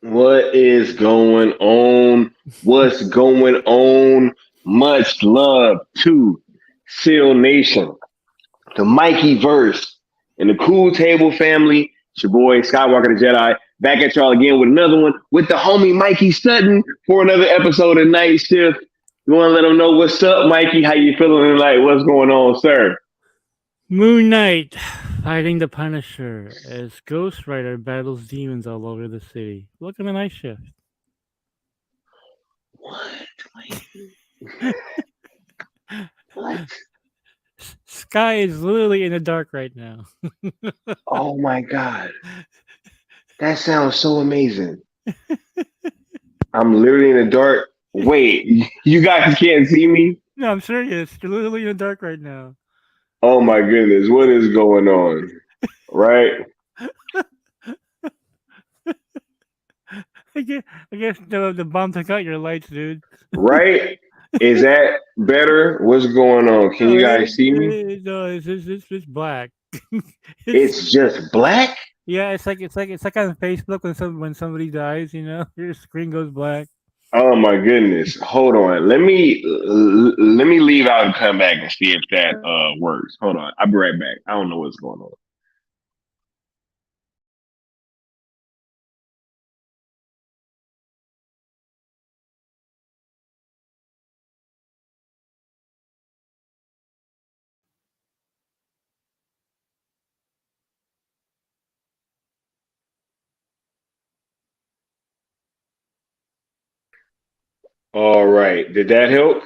What is going on? What's going on? Much love to Seal Nation, the Mikey verse, and the Cool Table family. It's your boy Skywalker the Jedi back at y'all again with another one with the homie Mikey Sutton for another episode of Night Shift. You want to let them know what's up, Mikey? How you feeling tonight? What's going on, sir? Moon Knight fighting the Punisher as Ghost Rider battles demons all over the city. Welcome to Night Shift. What, Mikey? What? Sky is literally in the dark right now. Oh my God, that sounds so amazing. I'm literally in the dark. Wait, you guys can't see me? No, I'm serious. You're literally in the dark right now. Oh my goodness, what is going on? Right? I guess, I guess the bomb took out your lights, dude. Right? Is that better? What's going on? Can No, you guys see me? no, it's black. it's It's just black? yeah, it's like on Facebook when somebody dies, your screen goes black. Oh my goodness. Hold on. Let me leave out and come back and see if that works. Hold on. I'll be right back. I don't know what's going on. All right. Did that help?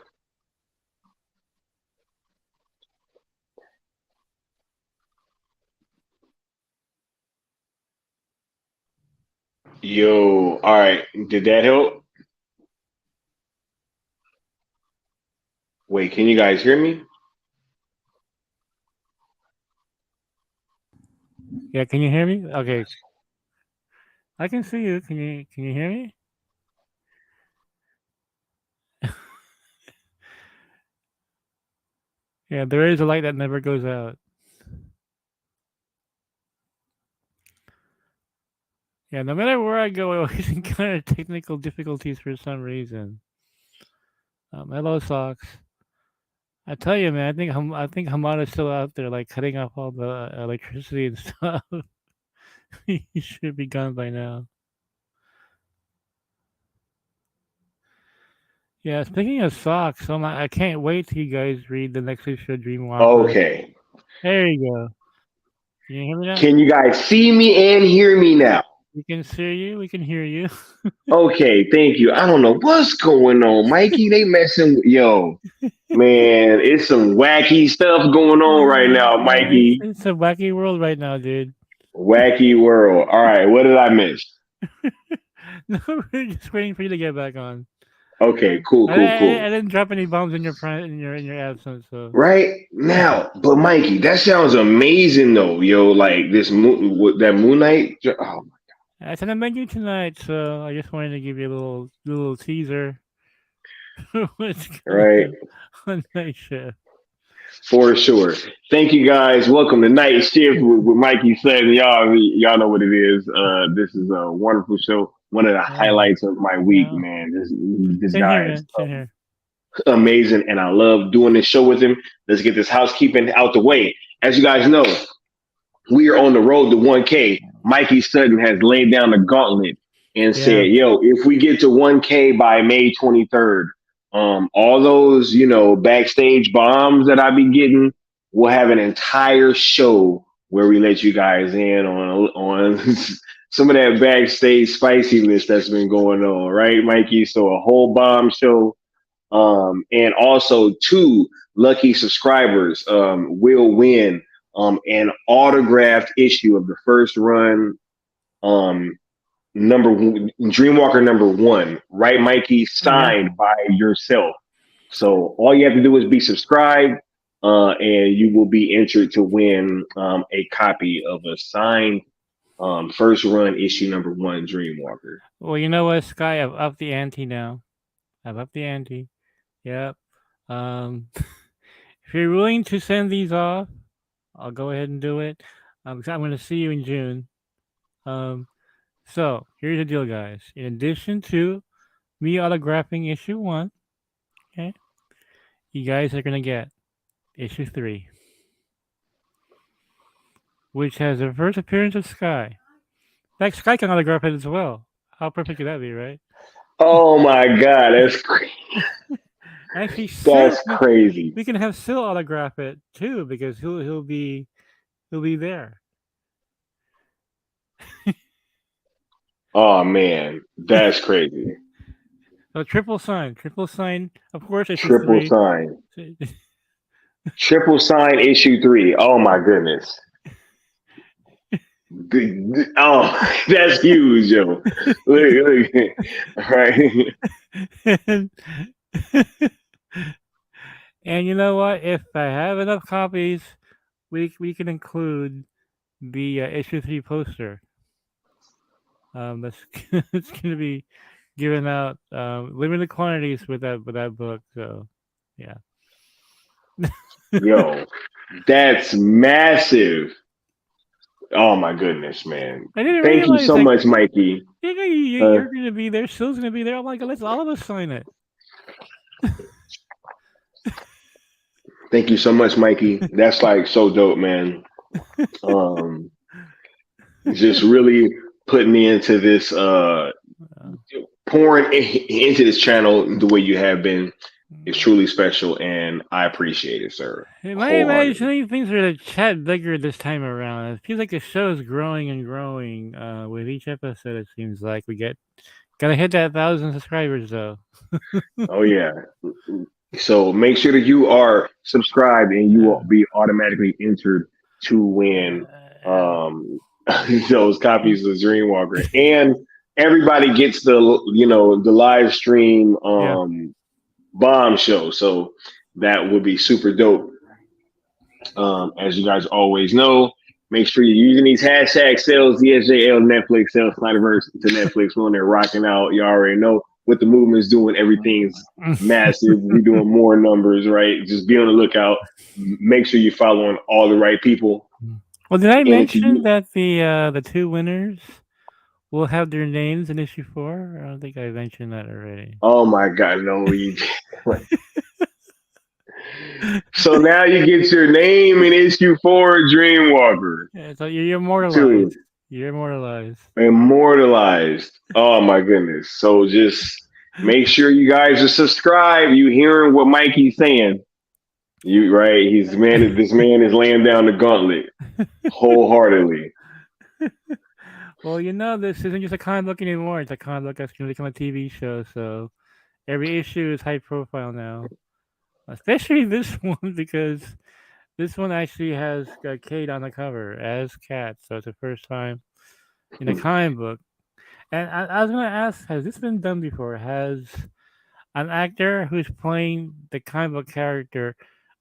Yo, all right. Did that help? Wait, can you guys hear me? Yeah, can you hear me? Okay, I can see you. Can you hear me? Yeah, there is a light that never goes out. Yeah, no matter where I go, I always encounter technical difficulties for some reason. Hello, socks. I tell you, man, I think Hamada's still out there, like cutting off all the electricity and stuff. He should be gone by now. Yeah, speaking of socks, I can't wait till you guys read the next issue of Dreamwalker. Okay. There you go. Can you hear me now? Can you guys see me and hear me now? We can see you. We can hear you. Okay, thank you. I don't know what's going on, Mikey. They messing with yo, man. It's some wacky stuff going on right now, Yeah, it's Mikey. it's a wacky world right now, dude. Wacky world. All right, what did I miss? No, we're just waiting for you to get back on. Okay, cool, I, cool, I, cool. I didn't drop any bombs in your absence, so Right now, but Mikey, that sounds amazing though, yo. Like this moon, that Moon Knight. Oh, I sent a menu tonight. So I just wanted to give you a little teaser. What's going right. on night shift? For sure. Thank you guys. Welcome to Night Shift with Mikey said. Y'all know what it is. This is a wonderful show. One of the Yeah, highlights of my week, yeah. man. This Same here, guy is man. Same here. amazing, and I love doing this show with him. Let's get this housekeeping out the way. As you guys know, we are on the road to 1K. Mikey Sutton has laid down the gauntlet and Yeah, said, "Yo, if we get to 1K by May 23rd, all those backstage bombs that I be getting, we'll have an entire show where we let you guys in on some of that backstage spicy list that's been going on, right, Mikey? So a whole bomb show, and also two lucky subscribers will win an autographed issue of the first run, um, Dreamwalker number 1, right, Mikey, yeah. signed by yourself. So all you have to do is be subscribed, and you will be entered to win a copy of a signed first run issue number 1 Dreamwalker. Well, you know what, Sky? I've upped the ante now. I've upped the ante. Yep. Um, if you're willing to send these off, I'll go ahead and do it. 'Cause I'm going to see you in June. Um, So here's the deal, guys. In addition to me autographing issue 1, okay, you guys are gonna get issue 3, which has the first appearance of Sky. In fact, Sky can autograph it as well. How perfect could that be, right? Oh my God, Actually, Sil, that's crazy. we can have Sil autograph it too because he'll be there. Oh man, that's crazy. So triple sign. Of course, issue Triple 3. sign, triple sign issue 3. Oh my goodness. Oh, that's huge, yo. Look, right? and, and you know what? If I have enough copies, we can include the issue 3 poster. That's it's gonna be given out limited quantities with that book. So yeah. Yo, that's massive. Oh my goodness, man. I didn't Thank you realize so like much, Mikey. Uh, you're gonna be there. Sil's gonna be there. I'm like, let's all of us sign it. thank you so much, Mikey. That's like so dope, man. Um, just really putting me into this pouring into this channel the way you have been is truly special, and I appreciate it, sir, Am I wholeheartedly. imagining things are to chat bigger this time around? It feels like the show is growing and growing with each episode. It seems like we gotta hit that 1,000 subscribers though. Oh yeah. So make sure that you are subscribed, and you will be automatically entered to win Uh, um, those copies of Dreamwalker, and everybody gets the live stream yeah. bomb show. So that would be super dope. As you guys always know, make sure you're using these hashtag sales, DSJL, Netflix, sales, Snyderverse to Netflix when they're rocking out. You already know what the movement's doing. Everything's massive. We're doing more numbers, right? Just be on the lookout. Make sure you're following all the right people. Well, did I And if mention you, that the 2 winners will have their names in issue 4? I don't think I mentioned that already. oh my God, no, you. So now you get your name in issue 4, Dreamwalker, Yeah, so you're immortalized. too. You're immortalized. Immortalized. Oh my goodness. So just make sure you guys are subscribed. You hearing what Mikey's saying. You right. This man is laying down the gauntlet wholeheartedly. Well, this isn't just a comic book anymore. It's a comic book that's going to become a TV show. So every issue is high profile now. Especially this one because this one actually has Kate on the cover as Cat. So it's the first time in a comic book. And I was going to ask, has this been done before? Has an actor who's playing the comic book character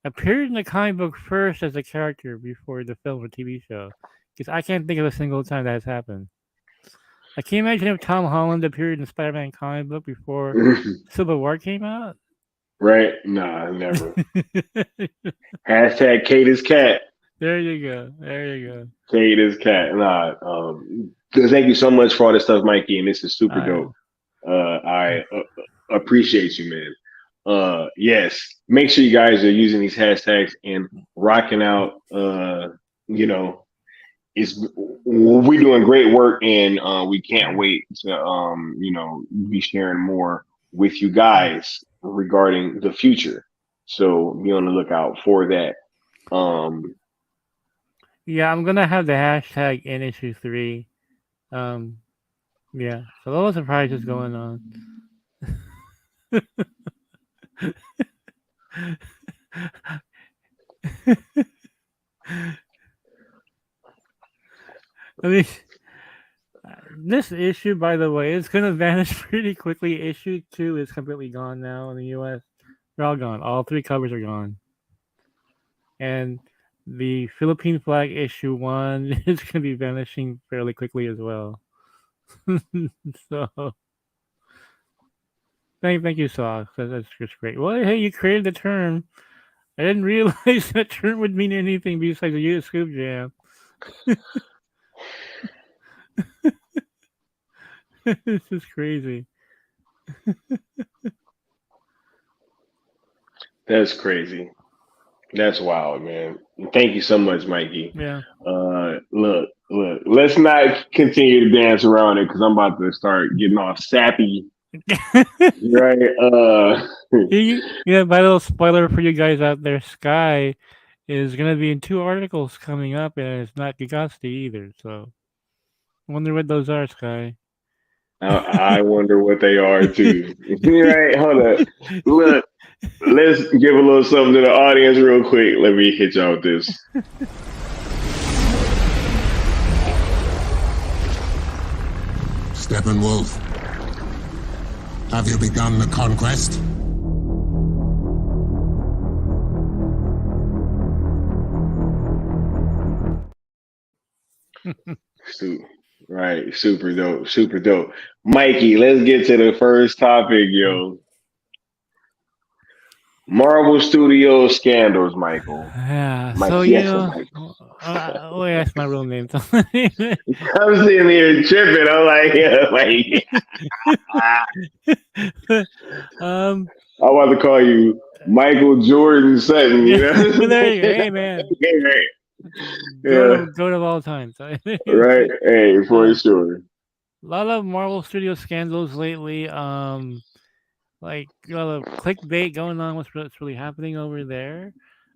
appeared in the comic book first as a character before the film or TV show? Because I can't think of a single time that has happened. I can't imagine if Tom Holland appeared in Spider-Man comic book before Civil War came out. Right? Nah, never. Hashtag Kate is cat. There you go. There you go. Kate is cat. Nah. Thank you so much for all this stuff, Mikey, and this is super Uh, dope. I appreciate you, man. Yes, make sure you guys are using these hashtags and rocking out. You know, it's we're doing great work, and we can't wait to be sharing more with you guys regarding the future. So be on the lookout for that. Um, yeah, I'm gonna have the hashtag in issue 3. Um, yeah, so lots of surprises going on. I mean, this issue, by the way, is gonna vanish pretty quickly. Issue 2 is completely gone now in the U.S. They're all gone. All 3 covers are gone, and the Philippine flag issue 1 is gonna be vanishing fairly quickly as well. So thank you, Socks. That's just great. Well, hey, you created the term. I didn't realize that term would mean anything besides a U.S. Scoop Jam. This is crazy. That's crazy. That's wild, man. Thank you so much, Mikey. Yeah. Look. Let's not continue to dance around it because I'm about to start getting all sappy, right? Yeah, by little spoiler for you guys out there, Sky is gonna be in two articles coming up, and it's not Gigasti either. So, I wonder what those are, Sky. I wonder what they are too. Right? Hold up. Look, let's give a little something to the audience real quick. Let me hit y'all with this. Steppenwolf, have you begun the conquest? Super, right, super dope, super dope. Mikey, let's get to the first topic, yo. Marvel Studios scandals, Michael. Yeah. Mike, So yes, Michael. oh, yeah, that's my real name. I'm sitting here tripping. I'm like, yeah, like, um. I want to call you Michael Jordan Sutton, Yeah. you know? There you go. Hey, man. Yeah, Goat of all time. So, right. Hey, for a sure. lot of Marvel Studio scandals lately. Like a lot of clickbait going on. What's really happening over there?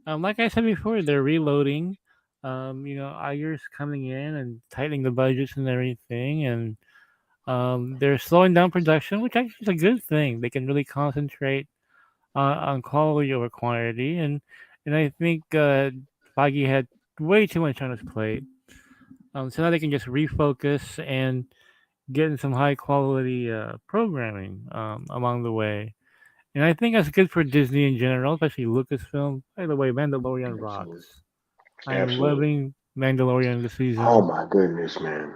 Like I said before, they're reloading. Iger's coming in and tightening the budgets and everything, and they're slowing down production, which actually is a good thing. They can really concentrate on quality over quantity, and I think Foggy had way too much on his plate. So now they can just refocus and get in some high quality programming along the way. And I think that's good for Disney in general, especially Lucasfilm. By the way, Mandalorian Absolutely. rocks. I am Absolutely. loving Mandalorian this Oh season. my goodness, man.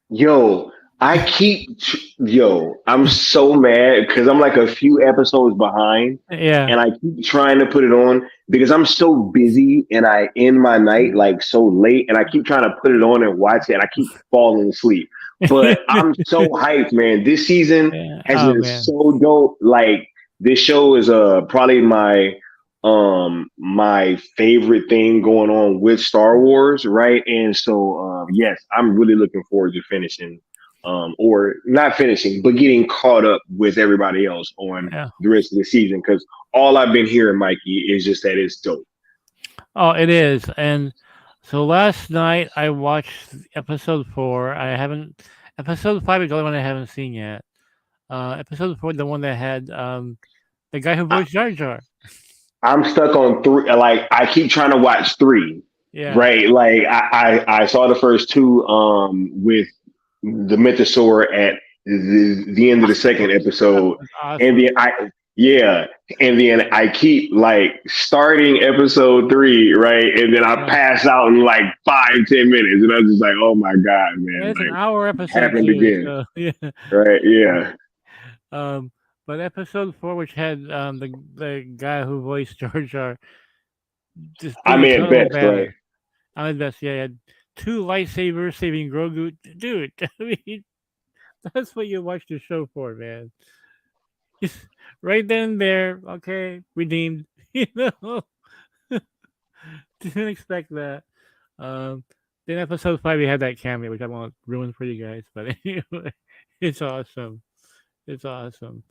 Yo, I'm so mad because I'm like a few episodes behind Yeah. and I keep trying to put it on because I'm so busy and I end my night like so late and I keep trying to put it on and watch it and I keep falling asleep. But I'm so hyped, man. This season Yeah. has Oh been man. so dope. Like this show is probably my favorite thing going on with Star Wars, right? And so yes, I'm really looking forward to finishing or not finishing, but getting caught up with everybody else on Yeah. the rest of the season because all I've been hearing, Mikey, is just that it's dope. Oh, it is. And so last night I watched episode 4. I haven't. Episode 5 is the only one I haven't seen yet. Episode 4, the one that had the guy who I, voiced Jar Jar. I'm stuck on three. Like I keep trying to watch three, Yeah. right? Like I saw the first two with the Mythosaur at the end of the second That episode, was and awesome. then yeah, and then I keep like starting episode three, right, and then I Yeah. pass out in like 5-10 minutes, and I'm just like, oh my god, And man, it's an like hour episode happened too. again, So yeah. right? Yeah, Um, but episode 4, which had the guy who voiced Jar Jar, just I did a mean at total best, right? badass. I mean, best. Yeah, he had two lightsabers saving Grogu. Dude, I mean, that's what you watch the show for, man. Just right then and there. Okay, redeemed. You know, didn't expect that. Um, then episode 5, we had that cameo, which I won't ruin for you guys, but anyway, it's awesome. It's awesome.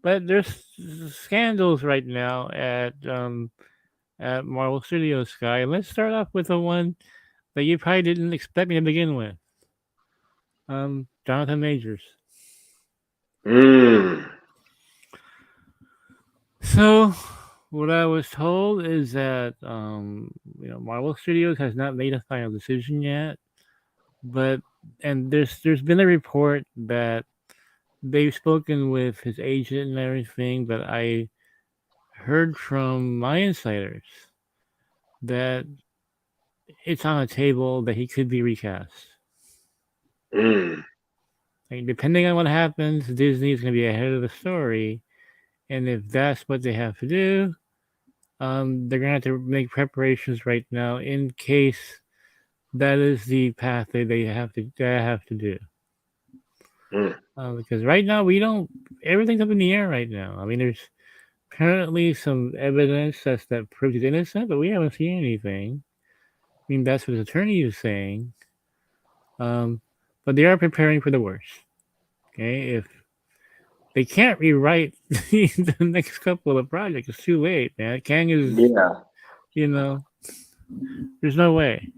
But there's scandals right now at Marvel Studios, Sky. And let's start off with the one that you probably didn't expect me to begin with. Jonathan Majors. Mm, So, what I was told is that Marvel Studios has not made a final decision yet, but and there's been a report that they've spoken with his agent and everything, but I heard from my insiders that it's on a table that he could be recast. mm. Like, depending on what happens, Disney is going to be ahead of the story, and if that's what they have to do, they're going to have to make preparations right now in case that is the path that they have to do. Because right now everything's up in the air right now. I mean, there's apparently some evidence that proves he's innocent, but we haven't seen anything. I mean, that's what his attorney is saying. But they are preparing for the worst. Okay, if they can't rewrite the next couple of projects, it's too late, man. Kang is, there's no way.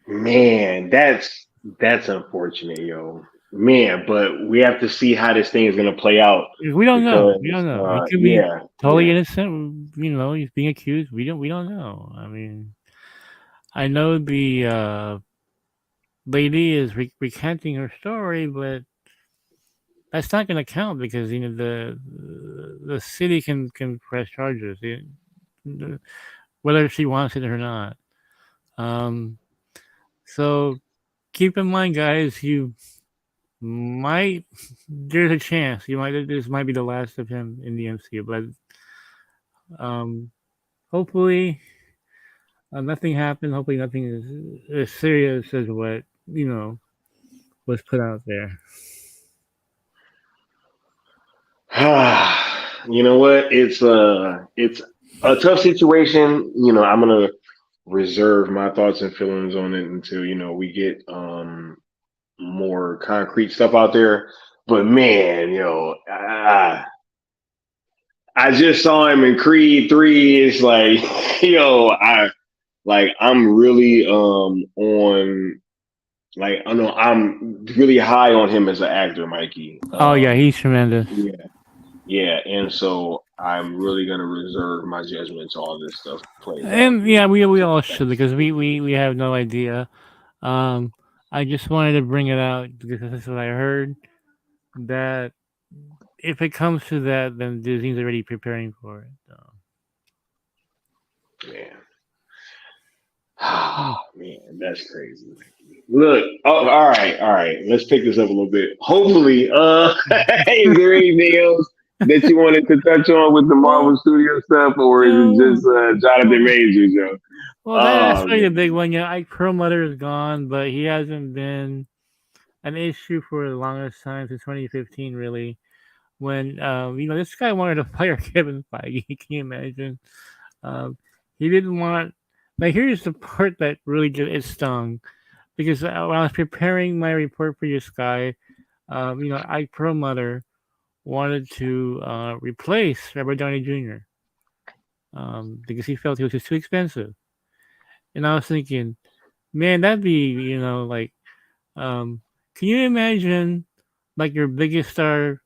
Man, that's unfortunate, yo. Man, but we have to see how this thing is gonna play out. We don't know. We don't know. It could be totally yeah. innocent. He's being accused. We don't know. I mean, I know the lady is recanting her story, but that's not going to count because the city can press charges, whether she wants it or not. So keep in mind, guys, there's a chance this might be the last of him in the MCU, but hopefully nothing happened. Hopefully nothing is as serious as what was put out there. You know what? It's a tough situation. I'm gonna reserve my thoughts and feelings on it until we get more concrete stuff out there. But man, I just saw him in Creed 3. It's like, I'm really on. Like, I know I'm really high on him as an actor, Mikey. Oh yeah, he's tremendous. Yeah, and so I'm really gonna reserve my judgment to all this stuff plays out. And yeah, we all should, because we have no idea. I just wanted to bring it out because this is what I heard, that if it comes to that, then Disney's already preparing for it. So. Man. Oh, man, that's crazy. Look, all right. Let's pick this up a little bit. Hopefully, is there anything else that you wanted to touch on with the Marvel Studio stuff, or is it just Jonathan Majors, Joe? Well, that's really the big one. Ike Perlmutter is gone, but he hasn't been an issue for the longest time, since 2015, really. When this guy wanted to fire Kevin Feige. Can you imagine? He didn't want. Like, here's the part that really it stung, because when I was preparing my report for this guy, Ike Perlmutter wanted to replace Robert Downey Jr. Because he felt he was just too expensive. And I was thinking, man, that'd be, can you imagine, like, your biggest star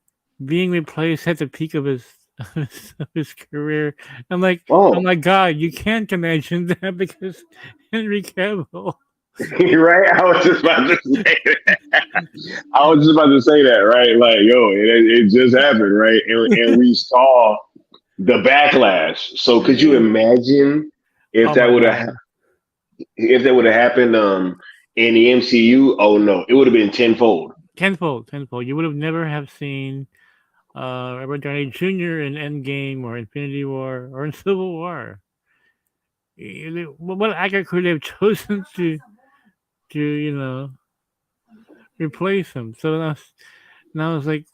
being replaced at the peak of his career? I'm like, oh my God, you can't imagine that, because Henry Cavill. Right? I was just about to say that. Right? Like, yo, it just happened, right? And we saw the backlash. So could you imagine if that would have happened in the MCU? Oh no, it would have been tenfold. Tenfold. You would have never have seen Robert Downey Jr. in Endgame or Infinity War or in Civil War. What actor could they have chosen to replace him? So now I was like,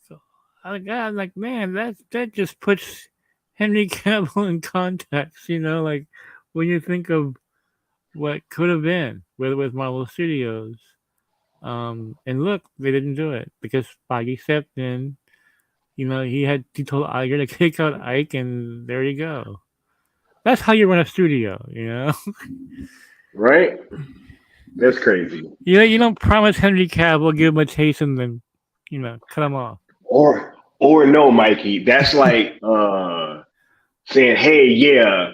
oh God, like, man, that just puts Henry Cavill in context. Like, when you think of what could have been with Marvel Studios, and look, they didn't do it because Feige stepped in. He told Iger to kick out Ike, and there you go. That's how you run a studio, Right? That's crazy. You don't promise Henry Cavill, give him a taste, and then, cut him off. Or no, Mikey. That's like saying, hey, yeah,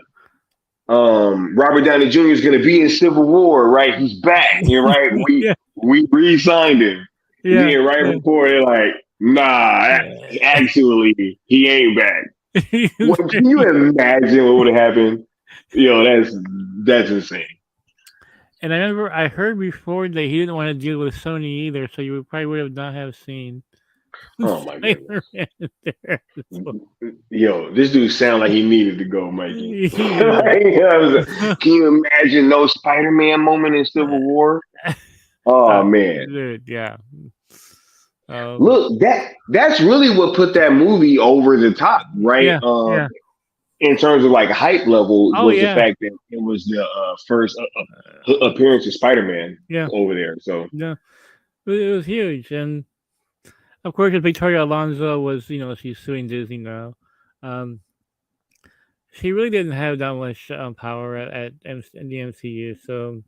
Robert Downey Jr. is going to be in Civil War, right? He's back. You're right. We re-signed him. Yeah. Before they're like, nah, actually, he ain't back. Can you imagine what would have happened? That's insane. And I remember I heard before that he didn't want to deal with Sony either, so you probably would have not have seen. Oh my goodness! Yo, this dude sound like he needed to go, Mikey. Can you imagine no Spider-Man moment in Civil War? Oh man, dude, yeah. Look, that's really what put that movie over the top, right? Yeah, yeah. In terms of like hype level, Oh was the yeah, fact that it was the first appearance of Spider-Man yeah, over there. So yeah. It was huge, and of course, Victoria Alonso was, she's suing Disney now. Um, she really didn't have that much power in the MCU. So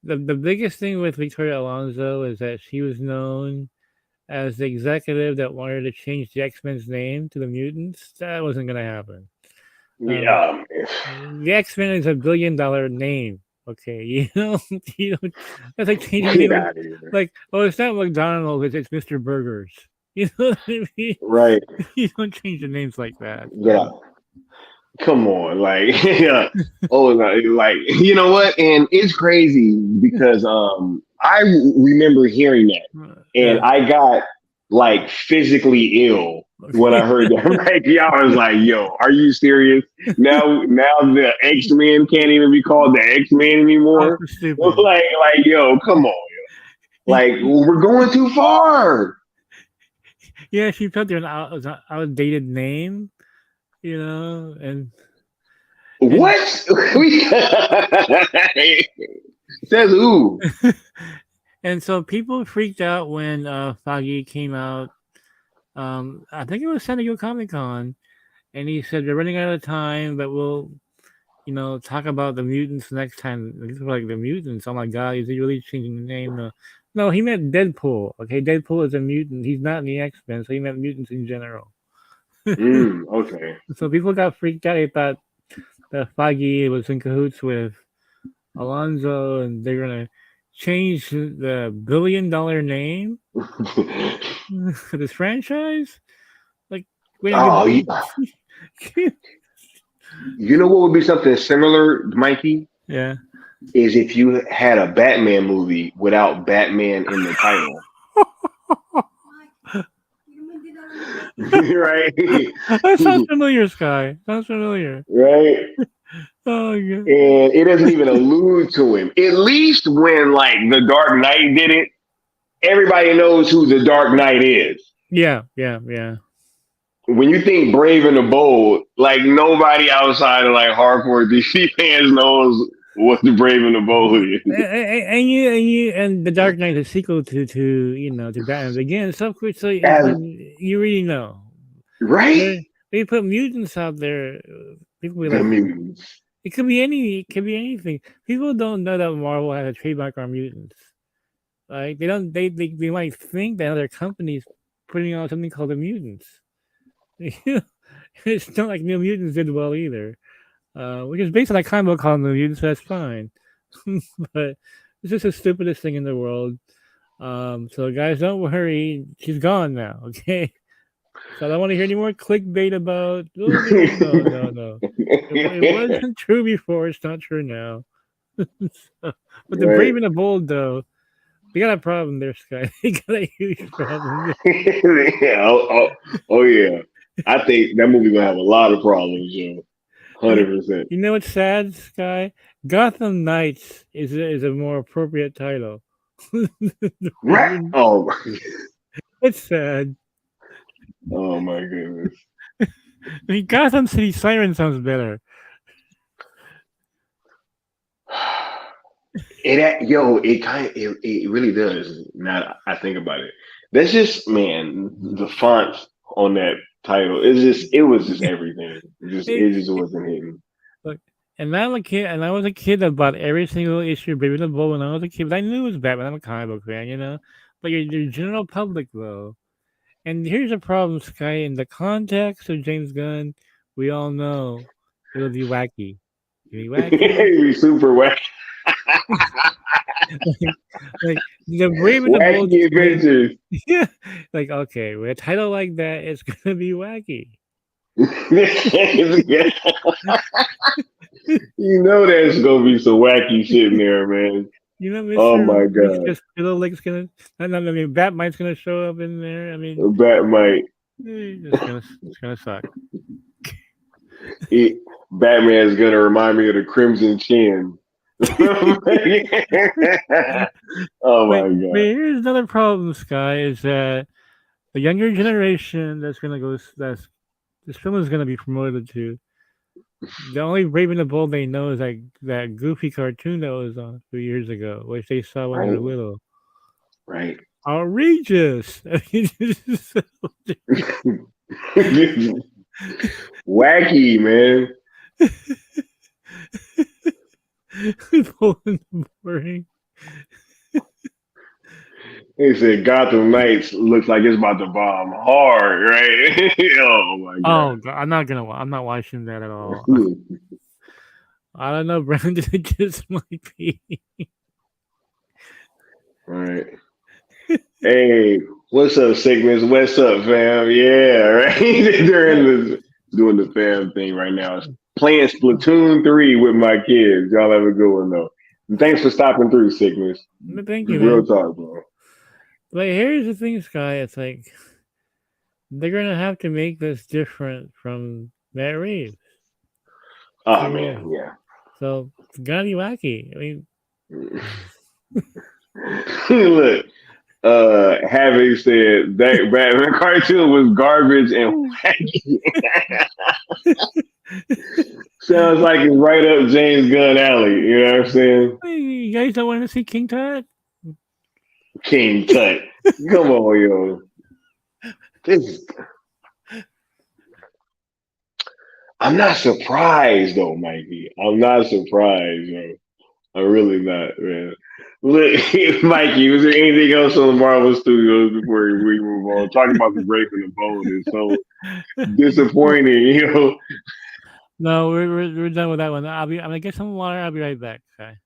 the biggest thing with Victoria Alonso is that she was known as the executive that wanted to change the X-Men's name to the mutants. That wasn't gonna happen. yeah, The X-Men is $1 billion name. Okay, you know, that's like changing the get name. out of here, Like, oh, it's not McDonald's, it's Mr. Burgers. You know what I mean? right? You don't change the names like that. Yeah, come on, like yeah. Oh, like you know what? And it's crazy because I remember hearing that, and Yeah. I got like physically ill when I heard that. Like, yeah, I was like, "Yo, are you serious?" Now the X Men can't even be called the X Men Oh, anymore. so stupid. Like, yo, come on, yo. Like, we're going too far. Yeah, she felt they're an outdated name, and What? Says who? and so people freaked out when Foggy came out. I think it was San Diego Comic Con, and he said we're running out of time, but we'll, talk about the mutants next time. These were like the mutants. Oh my God, is he really changing the name? No, he meant Deadpool. Okay, Deadpool is a mutant. He's not in the X-Men, so he meant mutants in general. Okay. So people got freaked out. They thought that Foggy was in cahoots with Alonso, and they're gonna change the $1 billion name for this franchise. Like, wait, Oh, you know what would be something similar, Mikey? yeah. Is if you had a Batman movie without Batman in the title. Right? That sounds familiar, Sky. Sounds familiar. Right? Oh, yeah. And it doesn't even allude to him. At least when like the Dark Knight did it, everybody knows who the Dark Knight is. Yeah. When you think Brave and the Bold, like nobody outside of like hardcore DC fans knows what the Brave and the Bold is. And the Dark Knight, the sequel to Batman Begins. So you really know, right? They put mutants out there. People be The like, mutants. It could be anything. People don't know that Marvel has a trademark on mutants. Like they don't. They might think that other companies putting out something called the mutants. It's not like New Mutants did well either, which is based on a comic book called New Mutants. So that's fine, but it's just the stupidest thing in the world. So guys, don't worry. She's gone now. Okay. So I don't want to hear any more clickbait about. Oh, no. It wasn't true before. It's not true now. But the Right. Brave and the Bold, though, they got a problem there, Sky. They got a huge problem. Yeah. Oh, yeah. I think that movie gonna have a lot of problems, yo. 100%. You know what's sad, Sky? Gotham Knights is a more appropriate title. Right? Oh, It's sad. oh my goodness. I mean, Gotham City Siren sounds better. It really does. Now I think about it. That's just the font on that title. It was just everything. It just wasn't hitting. Look, and I was a kid that bought every single issue of Brave and the Bold when I was a kid. But I knew it was Batman. I'm a comic book fan, But your general public though. And here's the problem, Sky. In the context of James Gunn, we all know it'll be wacky. It'll be wacky. It'd be super wacky. like the Brave and the Bold Wacky adventures. Yeah. Like, okay, with a title like that, it's gonna be wacky. You know there's gonna be some wacky shit in there, man. Mr. Oh my god. Fiddle's gonna Batmine's gonna show up in there. I mean Batmite. It's gonna suck. Batman's gonna remind me of the Crimson Chin. Oh my Wait, god! here's another problem, Sky, is that the younger generation that's gonna go that's this film is gonna be promoted to. The only Raven the Bold they know is that goofy cartoon that was on a few years ago, which they saw when they were Right, little. right. Outrageous! I mean, Wacky, man. pulling the boring. He said Gotham Knights looks like it's about to bomb hard, right? Oh my Oh, God, I'm not watching that at all. god. I don't know, Brandon. It just might be. Right. Hey, what's up, Sigmas? What's up, fam? Yeah, right. They're in the doing the fam thing right now. Playing Splatoon 3 with my kids. Y'all have a good one though. And thanks for stopping through, Sigmas. Thank you, Real man. talk, bro. Like, here's the thing, Sky. It's like they're gonna have to make this different from Matt Reeves. Oh man, yeah. So it's gonna be wacky. I mean, Look, having said that Batman cartoon was garbage and wacky. Sounds like it's right up James Gunn alley. You know what I'm saying? hey, you guys don't want to see King Tut? King Tut. Come on, yo. This I'm not surprised though, Mikey. I'm not surprised, yo. I'm really not, man. Look, Mikey, was there anything else on the Marvel Studios before we move on? Talking about the break and the bone is so disappointing, you know. No, we're done with that one. I'm gonna get some water. I'll be right back. Okay.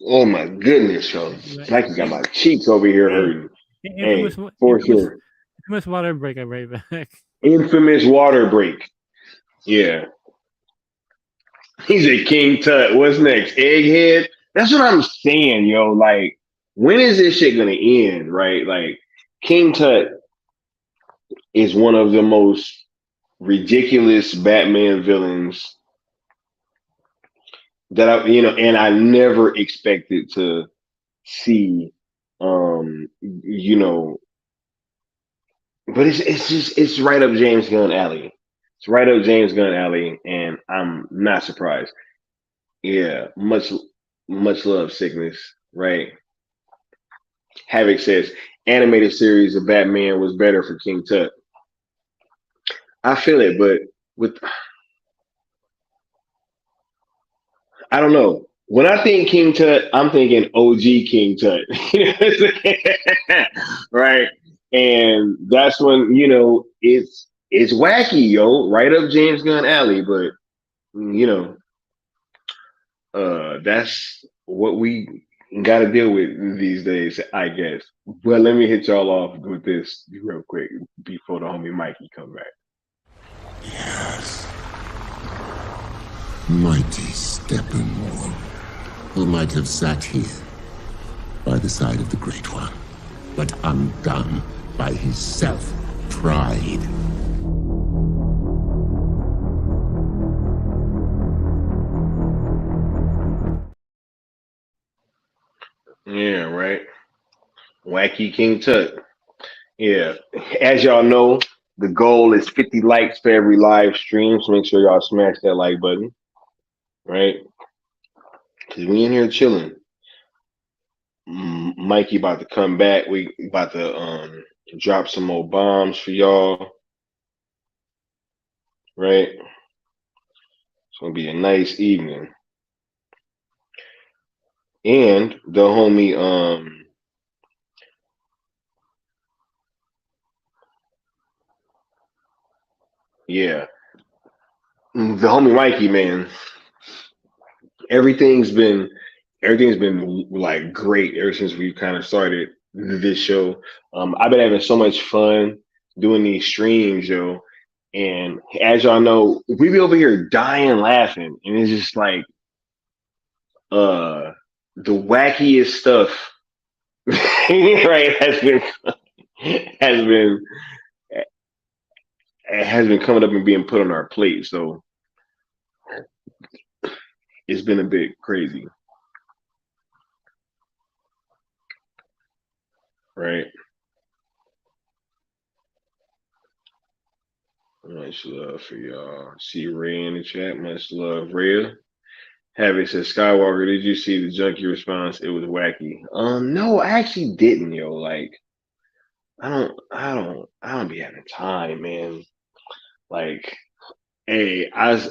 Oh my goodness, yo. Mikey got my cheeks over here hurting. Hey, for sure. Infamous water break. I'm right back. Infamous water break. Yeah. He's a King Tut. What's next? Egghead? That's what I'm saying, yo. Like, when is this shit gonna end, right? Like, King Tut is one of the most ridiculous Batman villains that and I never expected to see, you know, but it's right up James Gunn alley. It's right up James Gunn alley, and I'm not surprised. Yeah, much love, Sickness. Right. Havoc says animated series of Batman was better for King Tut. I feel it, but with I don't know. When I think King Tut, I'm thinking OG King Tut. Right? And that's when, it's wacky, yo, right up James Gunn alley, but you know, that's what we got to deal with these days, I guess. Well, let me hit y'all off with this real quick before the homie Mikey come back. Yes. Mighty Steppenwolf, who might have sat here by the side of the Great One, but undone by his self-pride. Yeah, right. Wacky King Tut. Yeah. As y'all know, the goal is 50 likes for every live stream. So make sure y'all smash that like button. Right? Because we in here chilling. Mikey about to come back. We about to drop some more bombs for y'all. Right? It's gonna be a nice evening. And the homie yeah. The homie Mikey, man. Everything's been like great ever since we kind of started this show. I've been having so much fun doing these streams, yo. And as y'all know, we be over here dying laughing, and it's just like the wackiest stuff right has been has been coming up and being put on our plate. So it's been a bit crazy, right? Much love for y'all. See Ray in the chat. Much love, Rhea. Havoc says, Skywalker, did you see the junkie response? It was wacky. No, I actually didn't, yo. Like, I don't be having time, man. Like, hey,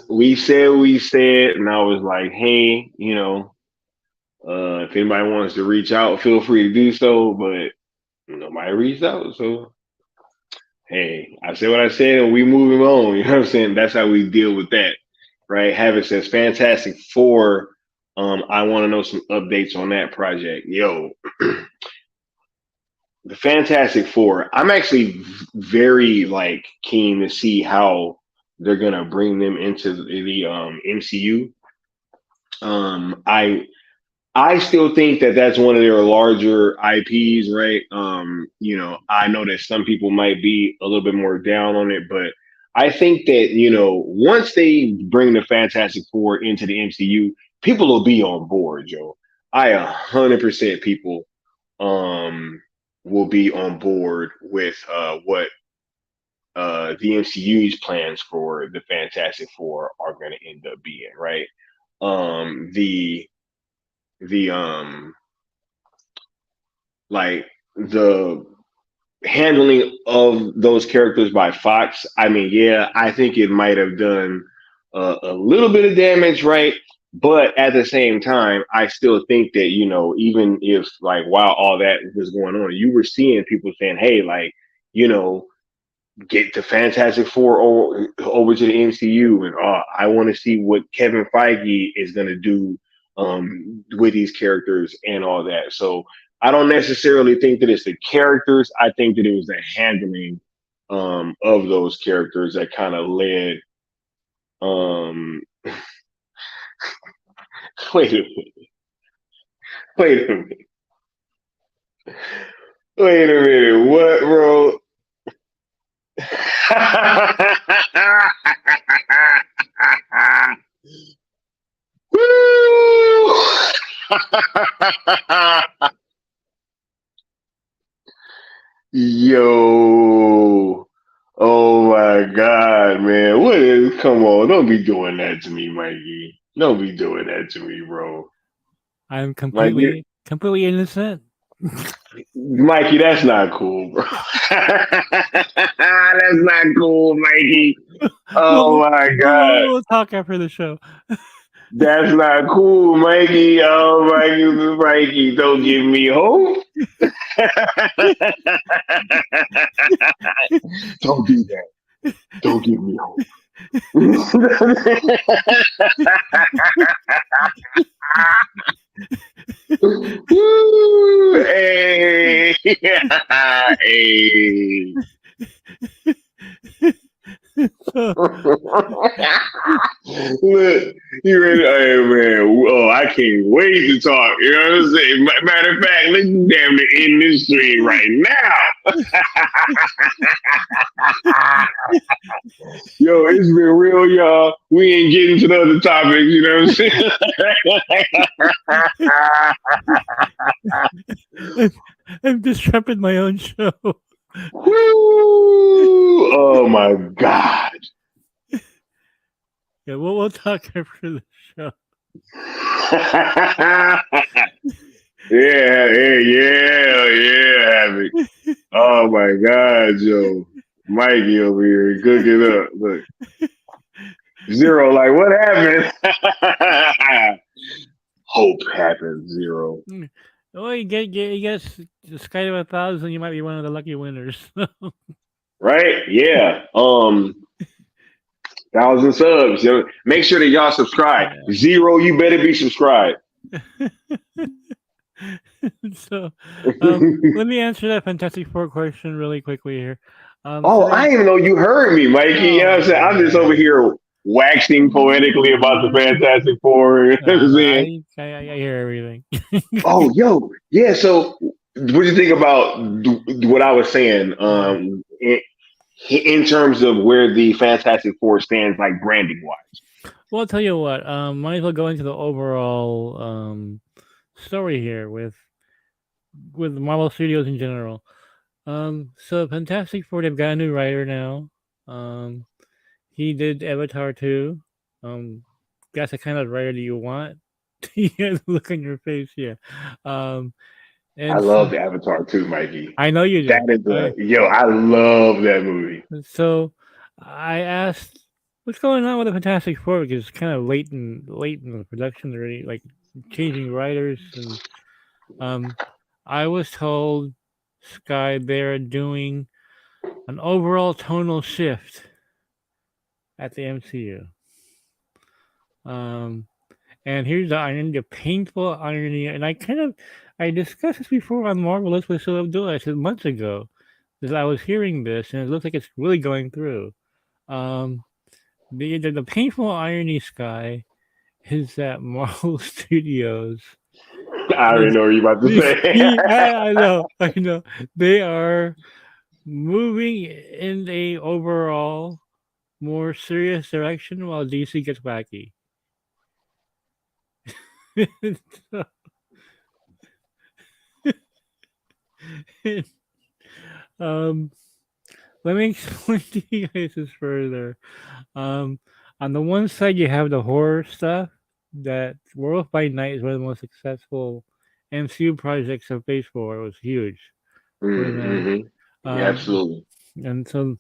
we said what we said, and I was like, hey, if anybody wants to reach out, feel free to do so. But nobody reached out, so hey, I said what I said, and we moving on. You know what I'm saying? That's how we deal with that, right? Havoc says, Fantastic Four. I want to know some updates on that project. Yo, the Fantastic Four. I'm actually very keen to see how they're gonna bring them into the MCU. I still think that that's one of their larger IPs, right? I know that some people might be a little bit more down on it, but I think that, once they bring the Fantastic Four into the MCU, people will be on board, Joe. 100% people will be on board with what the MCU's plans for the Fantastic Four are going to end up being, right? The handling of those characters by Fox, I mean, yeah, I think it might have done a little bit of damage, right? But at the same time, I still think that, even if while all that was going on, you were seeing people saying, hey, get the Fantastic Four over to the MCU, and I want to see what Kevin Feige is going to do with these characters and all that. So I don't necessarily think that it's the characters. I think that it was the handling of those characters that kind of led. Wait a minute. Wait a minute. Wait a minute. What, bro? Yo, oh my God, man. Come on, don't be doing that to me, Mikey. Don't be doing that to me, bro. I'm completely innocent. Mikey, that's not cool, bro. That's not cool, Mikey. Oh my God. We'll talk after the show. That's not cool, Mikey. Oh, Mikey, don't give me hope. Don't do that. Don't give me hope. Woo, hey. Hey. Look, you ready? Hey, man. Oh, I can't wait to talk. You know what I'm saying? Matter of fact, let's damn near end this stream right now. Yo, it's been real, y'all. We ain't getting to the other topics. You know what I'm saying? I'm disrupting my own show. Woo! Oh my God! Yeah, we'll talk after the show. yeah, Havoc. Oh my God, Joe, Mikey over here cooking up. Look, Zero, what happened? Hope happens, Zero. Oh, you get the Sky of 1,000. You might be one of the lucky winners. Right? Yeah. 1,000 subs. Make sure that y'all subscribe. Yeah. Zero, you better be subscribed. So, let me answer that Fantastic Four question really quickly here. I didn't even know you heard me, Mikey. You know what I'm saying? I'm just over here waxing poetically about the Fantastic Four. I hear everything. Oh, yo, yeah. So, what do you think about what I was saying? In terms of where the Fantastic Four stands, branding wise. Well, I'll tell you what. Might as well go into the overall story here with Marvel Studios in general. So Fantastic Four, they've got a new writer now. Um, he did Avatar 2. That's the kind of writer that you want. Yeah, the look on your face, yeah. Um, I and love Avatar too, Mikey. I know you That do. is I love that movie. So I asked, "What's going on with the Fantastic Four?" Because it's kind of late in the production already, like changing writers, and I was told, Sky, they're doing an overall tonal shift at the MCU. Um, and here's the irony, the painful irony, and I discussed this before on Marvelous with Phil Abdullah. I said months ago that I was hearing this, and it looks like it's really going through. Um, the painful irony, Sky, is that Marvel Studios. I already know what you're about to say. I know. They are moving in a overall more serious direction while DC gets wacky. So, um, let me explain to you guys this further. Um, on the one side, you have the horror stuff. That Werewolf by Night is one of the most successful MCU projects of Phase 4. It was huge. Really nice. Yeah, absolutely. And so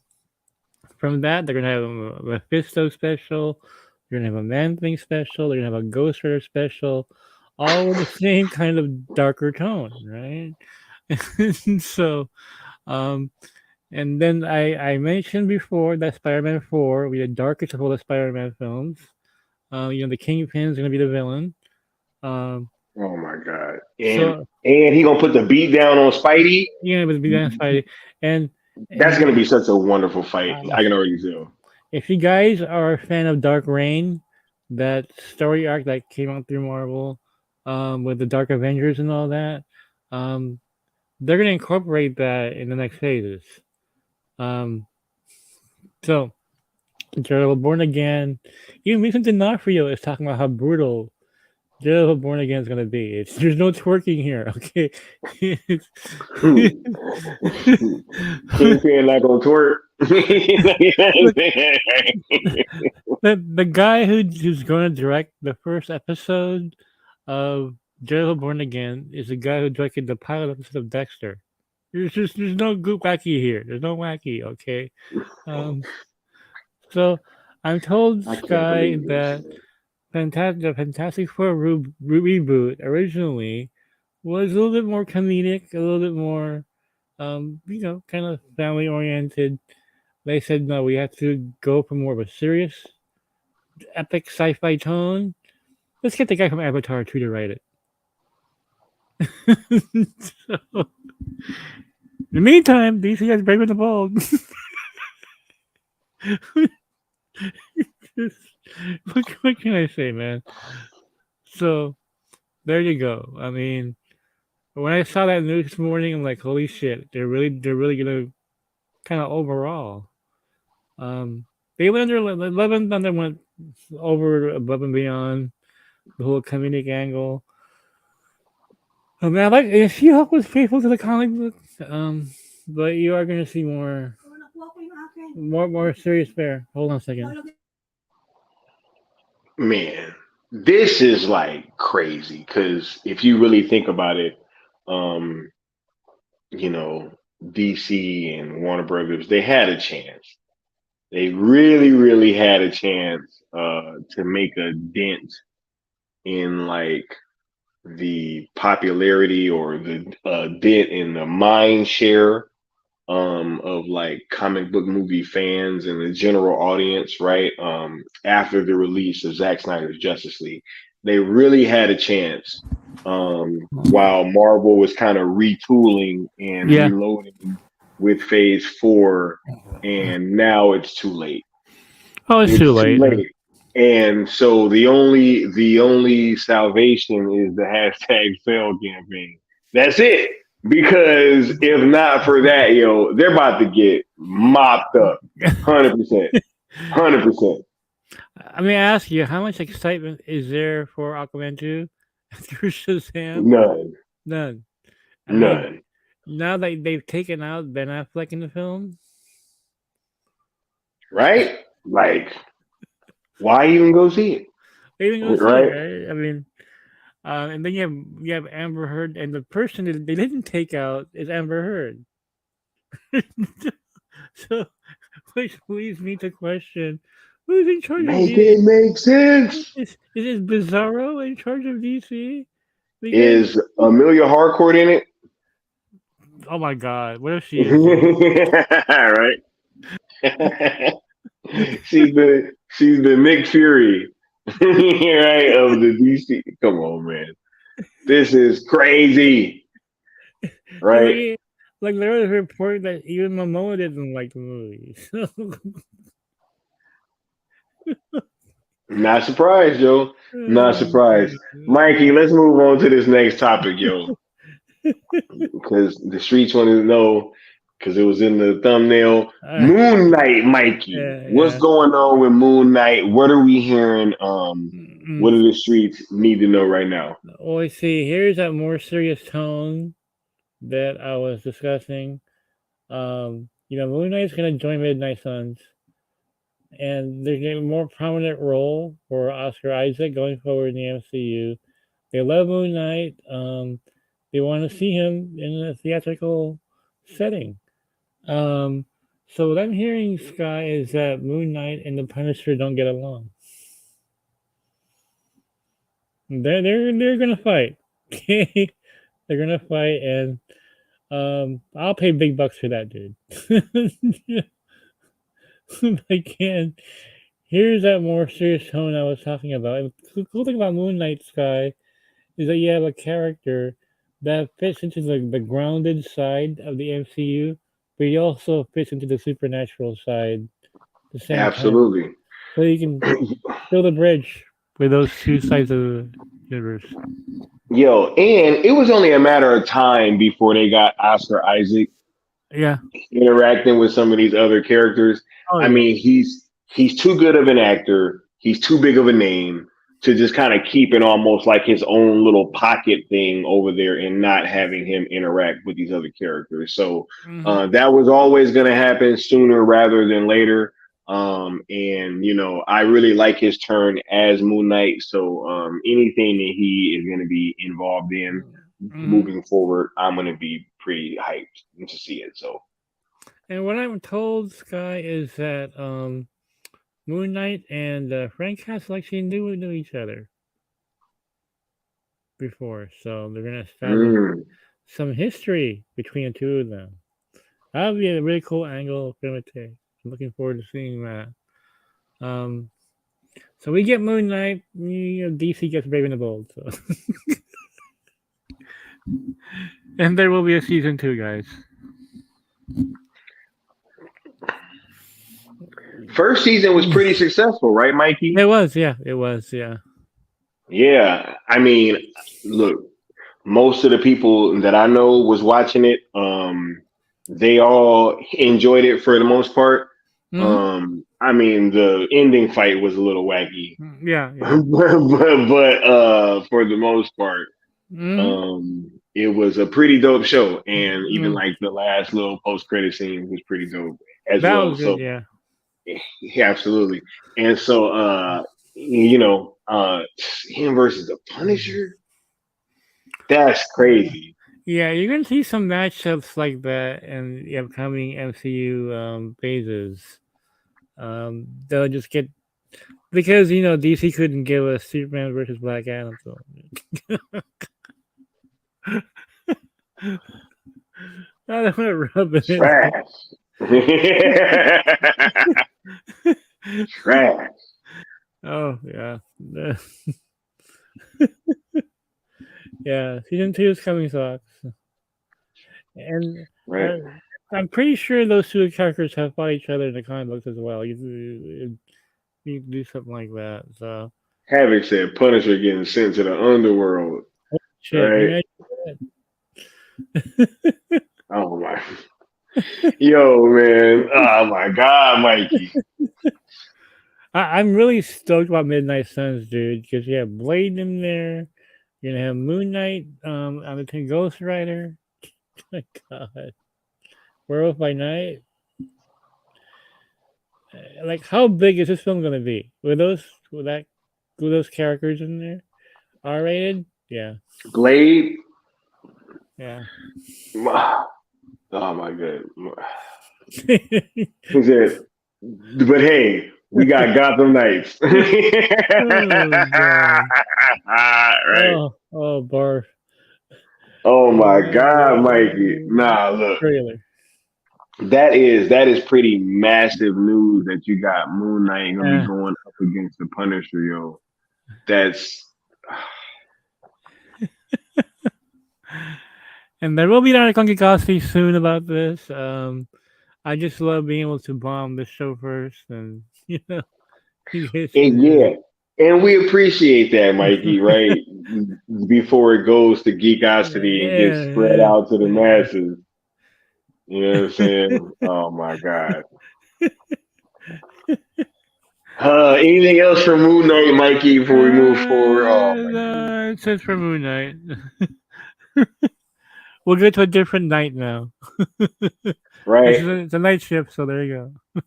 from that, they're gonna have a Mephisto special. They're gonna have a Man Thing special. They're gonna have a Ghost Rider special, all with the same kind of darker tone, right? So, um, and then I mentioned before that Spider-Man 4 will be the darkest of all the Spider-Man films. The Kingpin's gonna be the villain. Oh my god! So And he gonna put the beat down on Spidey. yeah, it would be that Spidey, and That's gonna be such a wonderful fight. I can already tell. if you guys are a fan of Dark Reign, that story arc that came out through Marvel, with the Dark Avengers and all that, they're gonna incorporate that in the next phases. So Daredevil Born Again, even Vincent D'Onofrio is talking about how brutal Daredevil Born Again is gonna be. There's no twerking here, okay? Kingpin not gonna twerk. the guy who's going to direct the first episode of Daredevil Born Again is the guy who directed the pilot episode of Dexter. There's no goop wacky here. There's no wacky, okay? So I'm told, Sky, that the Fantastic Four reboot originally was a little bit more comedic, a little bit more, kind of family oriented. They said no, we have to go for more of a serious, epic sci-fi tone. Let's get the guy from Avatar 2 to write it. So, in the meantime, DC has breaking the ball. What can I say, man? So there you go. I mean, when I saw that news this morning, I'm like, holy shit! They're really gonna kind of overall. They went under 11 Thunder went over above and beyond the whole comedic angle. Man, like She-Hulk was faithful to the comic book, but you are going to see more serious fare. Hold on a second. Man, this is like crazy because if you really think about it, um, DC and Warner Brothers, they had a chance. They really, really had a chance to make a dent in like the popularity or the dent in the mind share of like comic book movie fans and the general audience, right? After the release of Zack Snyder's Justice League, they really had a chance. While Marvel was kind of retooling and reloading with Phase 4, and now it's too late. Oh, it's too late. And so the only salvation is the hashtag fail campaign. That's it. Because if not for that, they're about to get mopped up. 100%. 100%. I mean, I ask you, how much excitement is there for Aquaman 2 after Shazam? None. None. I mean, None. now that they've taken out Ben Affleck in the film, Right? Like, why even go see it? even go see it, Right? right? I mean, and then you have Amber Heard, and the person that they didn't take out is Amber Heard. So, which leads me to question, who's in charge of Make DC? it make sense. Is it Bizarro in charge of DC? Because, Is Amelia Harcourt in it? oh my God, what if she is? Dude? Right? she's the Nick Fury, right, of the DC. Come on, man. This is crazy. And Right? there was a report that even Momoa didn't like the movie. So, Not surprised, yo. Not surprised. Mikey, let's move on to this next topic, yo. Because the streets want to know, because it was in the thumbnail. Moon Knight, Mikey. What's yeah. going on with Moon Knight? What are we hearing? What do Mm. the streets need to know right now? Well, let's see. Here's that more serious tone that I was discussing. Moon Knight's going to join Midnight Suns, and they're getting a more prominent role for Oscar Isaac going forward in the MCU. They love Moon Knight. They want to see him in a theatrical setting. So what I'm hearing, Sky, is that Moon Knight and the Punisher don't get along. They're gonna fight. Okay, they're gonna fight, and I'll pay big bucks for that, dude. Again, here's that more serious tone I was talking about. And the cool thing about Moon Knight, Sky, is that you have a character that fits into the grounded side of the MCU, but he also fits into the supernatural side at the same time. Absolutely. So you can build a bridge with those two sides of the universe. Yo, and it was only a matter of time before they got Oscar Isaac Yeah. interacting with some of these other characters. Oh, I mean, he's too good of an actor. He's too big of a name to just kind of keep it almost like his own little pocket thing over there and not having him interact with these other characters. So that was always going to happen sooner rather than later. And I really like his turn as Moon Knight. So anything that he is going to be involved in moving forward, I'm going to be pretty hyped to see it. So, and what I'm told, Sky, is that Moon Knight and Frank Castle actually knew each other before, so they're gonna establish some history between the two of them. That would be a really cool angle for them to take. I'm looking forward to seeing that. So we get Moon Knight. DC gets Brave and the Bold. So. And there will be a season 2, guys. First season was pretty successful, right, Mikey? It was, yeah. Yeah, I mean, look, most of the people that I know was watching it. They all enjoyed it for the most part. I mean, the ending fight was a little wacky. Yeah. but for the most part, it was a pretty dope show, and even like the last little post-credit scene was pretty dope as that well. Was so good, yeah, absolutely. And so, him versus the Punisher, that's crazy. Yeah, you're gonna see some matchups like that in the upcoming MCU phases. They'll just get because DC couldn't give us Superman versus Black Adam. So. I don't want to rub it in. Trash. Oh yeah. Yeah, season 2 is coming, sucks. And I'm pretty sure those two characters have fought each other in the comic books as well. You do something like that. So Havoc said Punisher getting sent to the underworld. Oh, shit, right? Oh my. Yo, man. Oh my God, Mikey. I'm really stoked about Midnight Suns, dude, because you have Blade in there. You're gonna have Moon Knight, I'm a Ghost Rider. My God, Werewolf by Night. Like, how big is this film gonna be? With those characters in there? R-rated? Yeah, Blade. yeah. Oh my god. He said, but hey, we got Gotham Knights. Oh God. Right. Oh, barf. Oh my God, Mikey. Oh, Nah, look. trailer. That is pretty massive news that you got Moon Knight gonna be Yeah. going up against the Punisher, yo. That's And there will be an article on Geekosity soon about this. I just love being able to bomb the show first, and you guys and can. yeah. And we appreciate that, Mikey, right? Before it goes to Geekosity and gets spread Yeah, out to the yeah. masses. You know what I'm saying? Oh my God. Anything else for Moon Knight, Mikey, before we move forward? Oh my goodness. No, it says for Moon Knight. We'll get to a different night now. Right? It's a night shift, so there you go.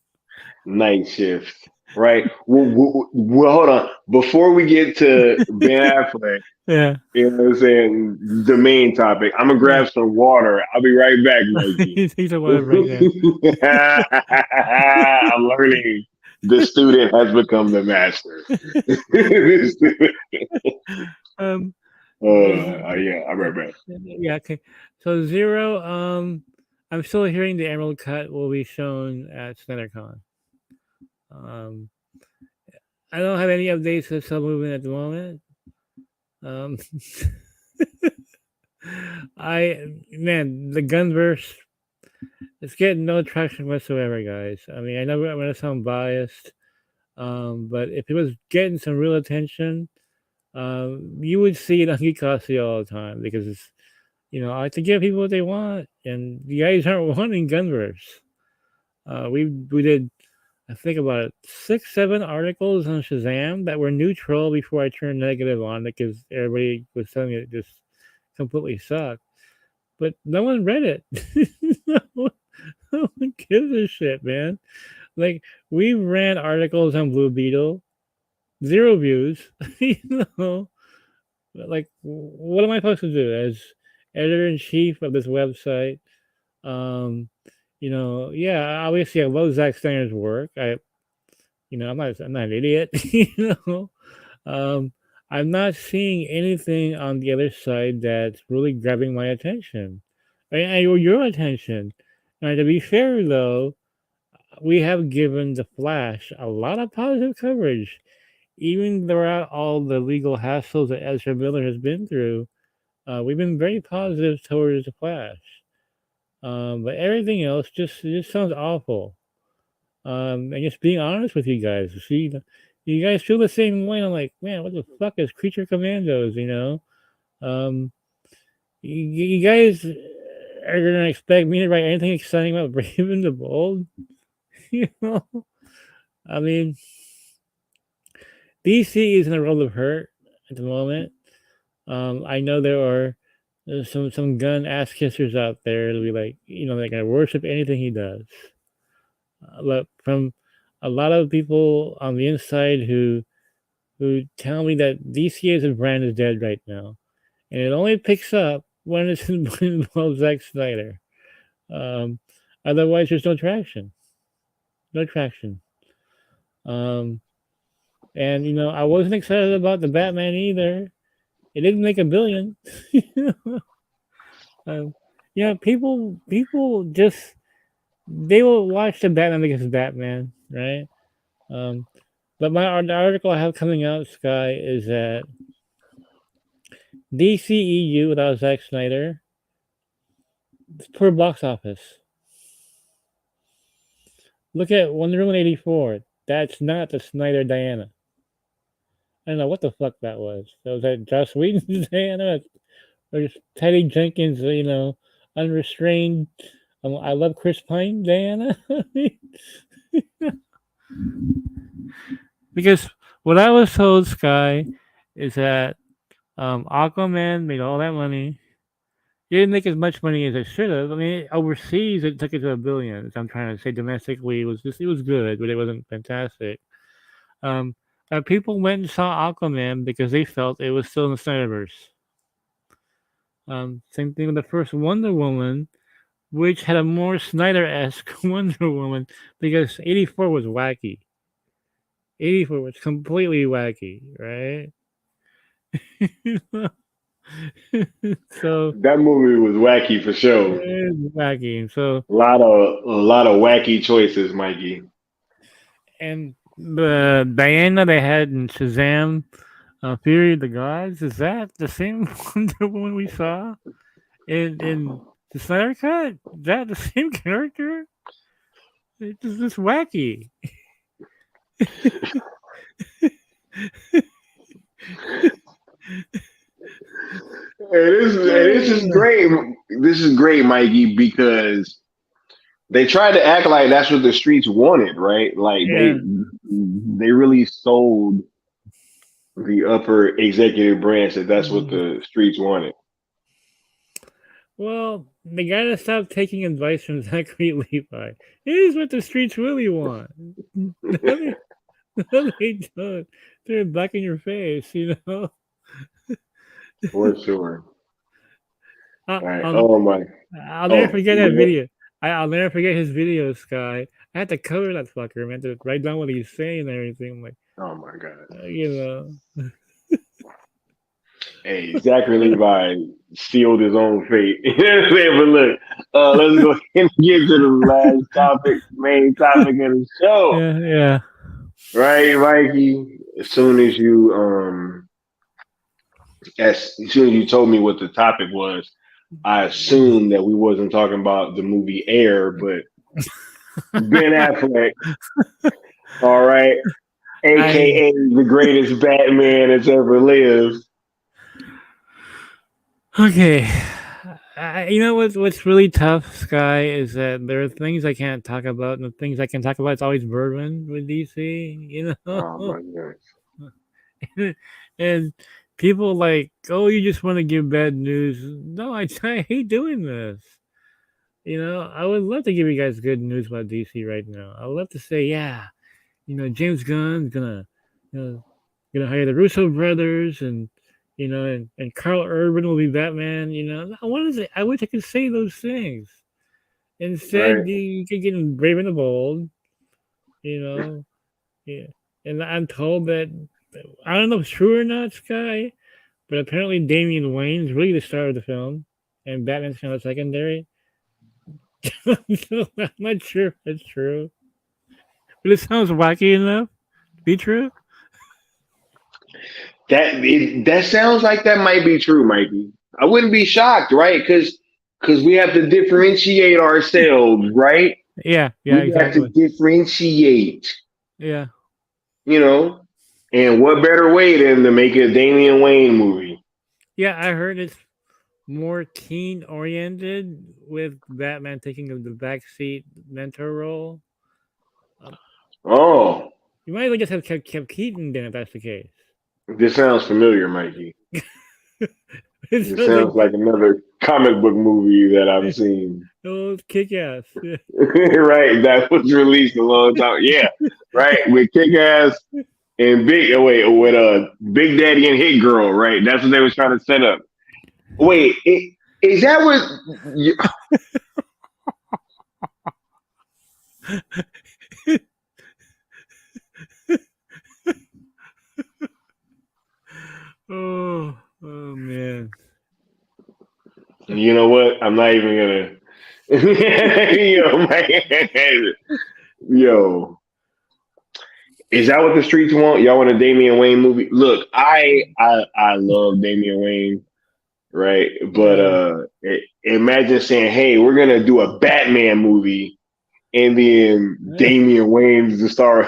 Night shift. Right? Well, hold on. Before we get to Ben Affleck, Yeah. you know what I'm saying? The main topic. I'm gonna Yeah. grab some water. I'll be right back, Mikey. He's a whatever right I'm learning the student has become the master. um, Yeah, I'm right back. yeah, okay. So Zero, I'm still hearing the Emerald Cut will be shown at SnyderCon. Um, I don't have any updates to Cell Movement at the moment. Um, the Gunverse, it's getting no traction whatsoever, guys. I mean, I know I'm gonna sound biased, but if it was getting some real attention, you would see it on Geekosity all the time because I like to give people what they want, and you guys aren't wanting Gunverse. We did, I think, about 6, 7 articles on Shazam that were neutral before I turned negative on it because everybody was telling me it just completely sucked. But no one read it. no one gives a shit, man. Like, we ran articles on Blue Beetle, 0 views. Like, what am I supposed to do as editor in chief of this website? Um, yeah, obviously I love Zack Snyder's work. I'm not an idiot. Um, I'm not seeing anything on the other side that's really grabbing my attention, or your attention. And to be fair, though, we have given the Flash a lot of positive coverage, even throughout all the legal hassles that Ezra Miller has been through. We've been very positive towards the Flash. But everything else just sounds awful. And just being honest with you guys, see, you guys feel the same way. I'm like, man, what the fuck is Creature Commandos? Um, you guys are gonna expect me to write anything exciting about Brave and the Bold? you know, I mean, DC is in a world of hurt at the moment. I know there are some gun ass kissers out there that'll be like, they're gonna worship anything he does. But from a lot of people on the inside who tell me that DC as a brand is dead right now, and it only picks up when it's involves Zack Snyder. Um, Otherwise, there's no traction. No traction. Um, and I wasn't excited about the Batman either. It didn't make $1 billion. People just they will watch the Batman because it's Batman, right? But the article I have coming out, Sky, is that DCEU without Zack Snyder, poor box office. Look at Wonder Woman 84. That's not the Snyder Diana. I don't know what the fuck that was. So was that Joss Whedon's Diana? Or just Teddy Jenkins, unrestrained. I love Chris Pine, Diana. Because what I was told, Sky, is that Aquaman made all that money. It didn't make as much money as it should have. I mean, overseas it took it to a billion. I'm trying to say domestically it was good, but it wasn't fantastic. Um, People went and saw Aquaman because they felt it was still in the Snyderverse. Same thing with the first Wonder Woman, which had a more Snyder-esque Wonder Woman because 84 was wacky. 84 was completely wacky, right? So That movie was wacky for sure. it's wacky. So A lot of wacky choices, Mikey. and the Diana they had in Shazam, Fury of the Gods, is that the same Wonder Woman we saw in the Snyder Cut? Is that the same character? It's just wacky. This is great. This is great, Mikey, because they tried to act like that's what the streets wanted, right? Like Yeah. they really sold the upper executive branch that that's what the streets wanted. Well, they gotta stop taking advice from Zachary Levi. Here's what the streets really want. No, they don't. They're back in your face, you know. For sure. All right. I'll, Oh my. I'll never forget that yeah. video. I'll never forget his video, Sky. I had to cover that fucker, man, to write down what he's saying and everything. I'm like, Oh my God. you know. Hey, Zachary Levi sealed his own fate. But look, let's go ahead and get to the last topic, main topic of the show. Yeah. Right, Mikey? As soon as you told me what the topic was, I assumed that we wasn't talking about the movie Air, but Ben Affleck, all right, aka the greatest Batman that's ever lived. Okay. You know what's really tough, Sky, is that there are things I can't talk about, and the things I can talk about, it's always Birdman with DC, you know? Oh my gosh. And people like, oh, you just want to give bad news. No, I hate doing this. You know, I would love to give you guys good news about DC right now. I would love to say, yeah, you know, James Gunn's gonna hire the Russo brothers, and you know, and Carl Urban will be Batman. You know, I wish I could say those things. Instead, Right. you could get Brave and the Bold. You know, yeah. And I'm told that I don't know if it's true or not, Sky, but apparently Damian Wayne's really the star of the film, and Batman's kind of secondary. So I'm not sure if that's true, but it sounds wacky enough to be true. That sounds like that might be true, Mikey. I wouldn't be shocked, right? Because we have to differentiate ourselves, right? Yeah, We have exactly. to differentiate, Yeah. you know. And what better way than to make a Damian Wayne movie? Yeah, I heard it's more teen oriented with Batman taking the backseat mentor role. Oh, You might as well just have kept Keaton then if that's the case. this sounds familiar, Mikey. It sounds like another comic book movie that I've seen. Oh, Kick-Ass. Yeah. Right, that was released a long time. Yeah, right, with Kick-Ass and Big Daddy and Hit Girl, right? That's what they was trying to set up. Wait, is that what? Oh man. You know what? I'm not even gonna. Yo, man. Yo, is that what the streets want? Y'all want a Damian Wayne movie? Look, I love Damian Wayne, right? But imagine saying, "Hey, we're gonna do a Batman movie," and then Damian Wayne's the star.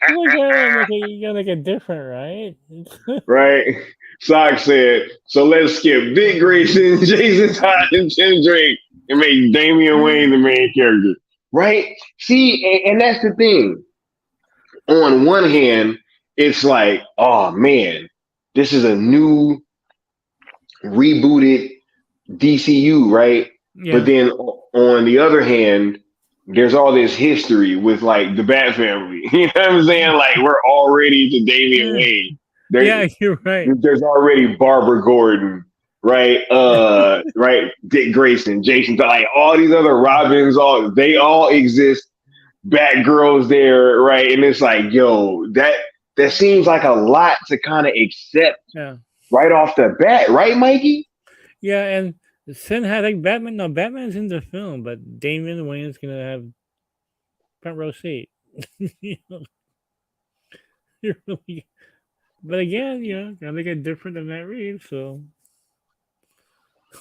You gotta make it different, right? Right? Sock said, so let's skip Dick Grayson, Jason Todd, and Tim Drake and make Damian Wayne the main character. Right? See, and that's the thing. on one hand, it's like, oh man, this is a new rebooted DCU, right? Yeah. But then on the other hand, there's all this history with like the Bat Family. You know what I'm saying? Like we're already to Damian Wayne. Yeah, you're right. There's already Barbara Gordon, right? Right, Dick Grayson, Jason, like all these other Robins, they all exist. Batgirl's there, right? And it's like, yo, that seems like a lot to kind of accept right off the bat, right, Mikey? Yeah, and Sin had like Batman. No, Batman's in the film, but Damian Wayne's gonna have front row seat. You know? Really, but again, gotta get different than Matt Reeves, so.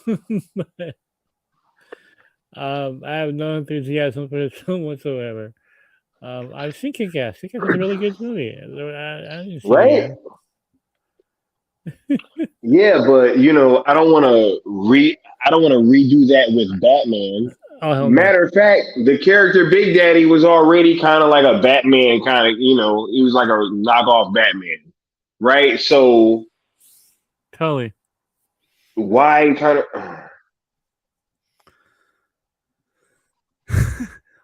But, I have no enthusiasm for this film whatsoever. I've seen Kick-Ass. Kick-Ass is a really good movie. I didn't see right? Yeah, but I don't want to redo that with Batman. Oh, Matter of fact, the character Big Daddy was already kind of like a Batman kind of, he was like a knockoff Batman, right? So totally. Why kind of?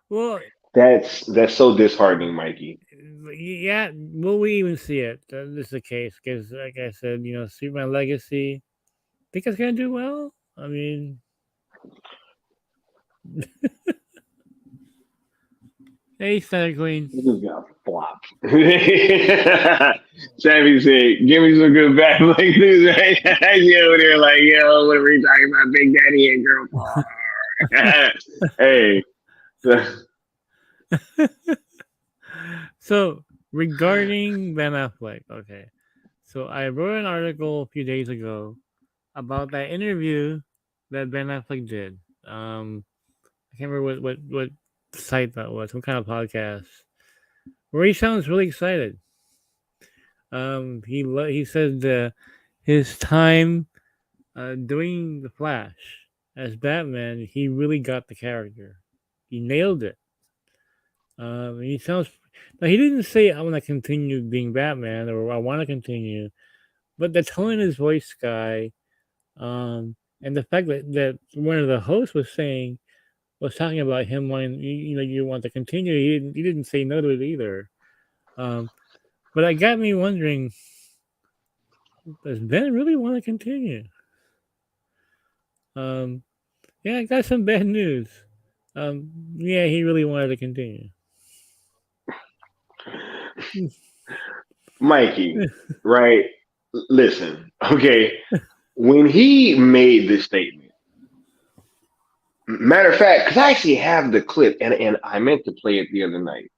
Well, that's so disheartening, Mikey. Yeah, will we even see it? This is the case because, like I said, Superman Legacy. Think it's gonna do well. I mean, hey, Santa Queen. This is gonna flop. Sammy said, "Give me some good Batman news." Right? You over there like, yo, what are we talking about? Big Daddy and girl. Hey. So regarding Ben Affleck, okay. So I wrote an article a few days ago about that interview that Ben Affleck did. I can't remember what site that was, some kind of podcast, where he sounds really excited. He said his time doing the Flash as Batman, he really got the character. He nailed it. He sounds. Now he didn't say I want to continue being Batman or I want to continue, but the tone in his voice, guy, and the fact that one of the hosts was talking about him wanting, you want to continue. He didn't say no to it either. But it got me wondering: does Ben really want to continue? Yeah, I got some bad news. Yeah, he really wanted to continue. Mikey, right? Listen, okay. When he made this statement, matter of fact, because I actually have the clip and I meant to play it the other night.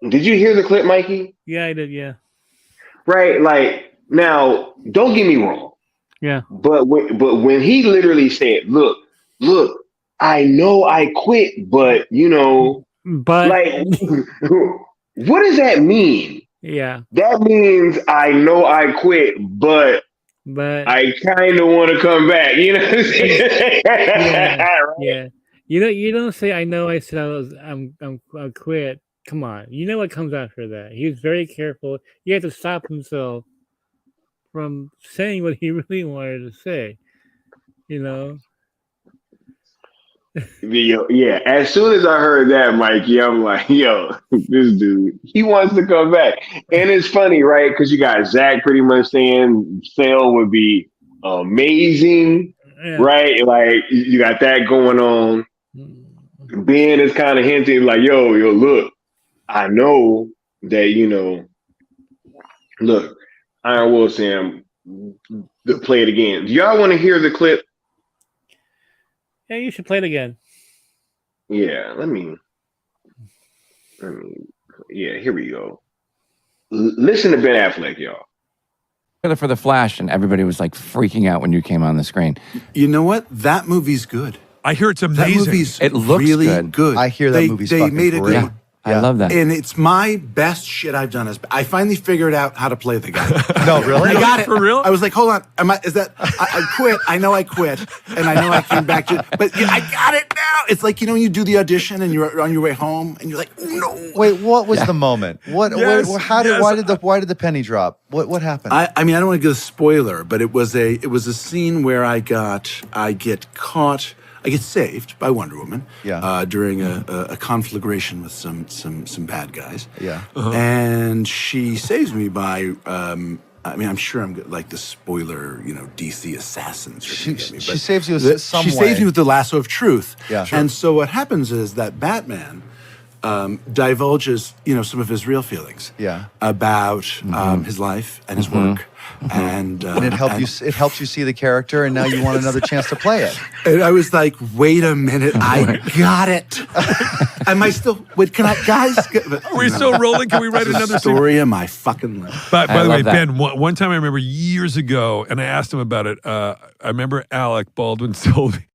Did you hear the clip, Mikey? Yeah, I did, yeah. Right, like, now, don't get me wrong. Yeah. But when he literally said, look, I know I quit, but, but like, what does that mean? Yeah. That means I know I quit, but I kind of want to come back. You know what I'm saying? Yeah. You don't say I know I said I quit. Come on. You know what comes after that. He was very careful. He had to stop himself from saying what he really wanted to say. Yeah. As soon as I heard that, Mikey, I'm like, yo, this dude, he wants to come back. And it's funny, right? Because you got Zach pretty much saying Sale would be amazing, right? Like, you got that going on. Ben is kind of hinting like, yo, look, I know that, look, I will Sam play it again. Do y'all want to hear the clip? Yeah, you should play it again. Yeah, let me. Yeah, here we go. Listen to Ben Affleck, y'all. For the Flash, and everybody was like freaking out when you came on the screen. You know what? That movie's good. I hear it's amazing. That movie's it looks really good. good. I hear that movie's they fucking made great. a I love that. And it's my best shit I've done. I finally figured out how to play the guy. No, really? I got it. For real? I was like, hold on. I quit. I know I quit. And I know I came back to it. But I got it now. It's like, when you do the audition and you're on your way home and you're like, oh, no. Wait, what was the moment? Why did the penny drop? What happened? I mean, I don't want to give a spoiler, but it was a scene where I get caught. I get saved by Wonder Woman during a conflagration with some bad guys. Yeah. And she saves me by, I'm sure I'm like the spoiler, DC assassins. She saves you some She way. saves me with the lasso of truth. Yeah. And so what happens is that Batman divulges, some of his real feelings. Yeah. About his life and his work. And it helps you see the character, and now you want another chance to play it. And I was like, wait a minute, I got it. Am I still, can I, guys? Are we still rolling? Can we write another story of my fucking life? By the way, that. Ben, one time I remember years ago, and I asked him about it. I remember Alec Baldwin told me.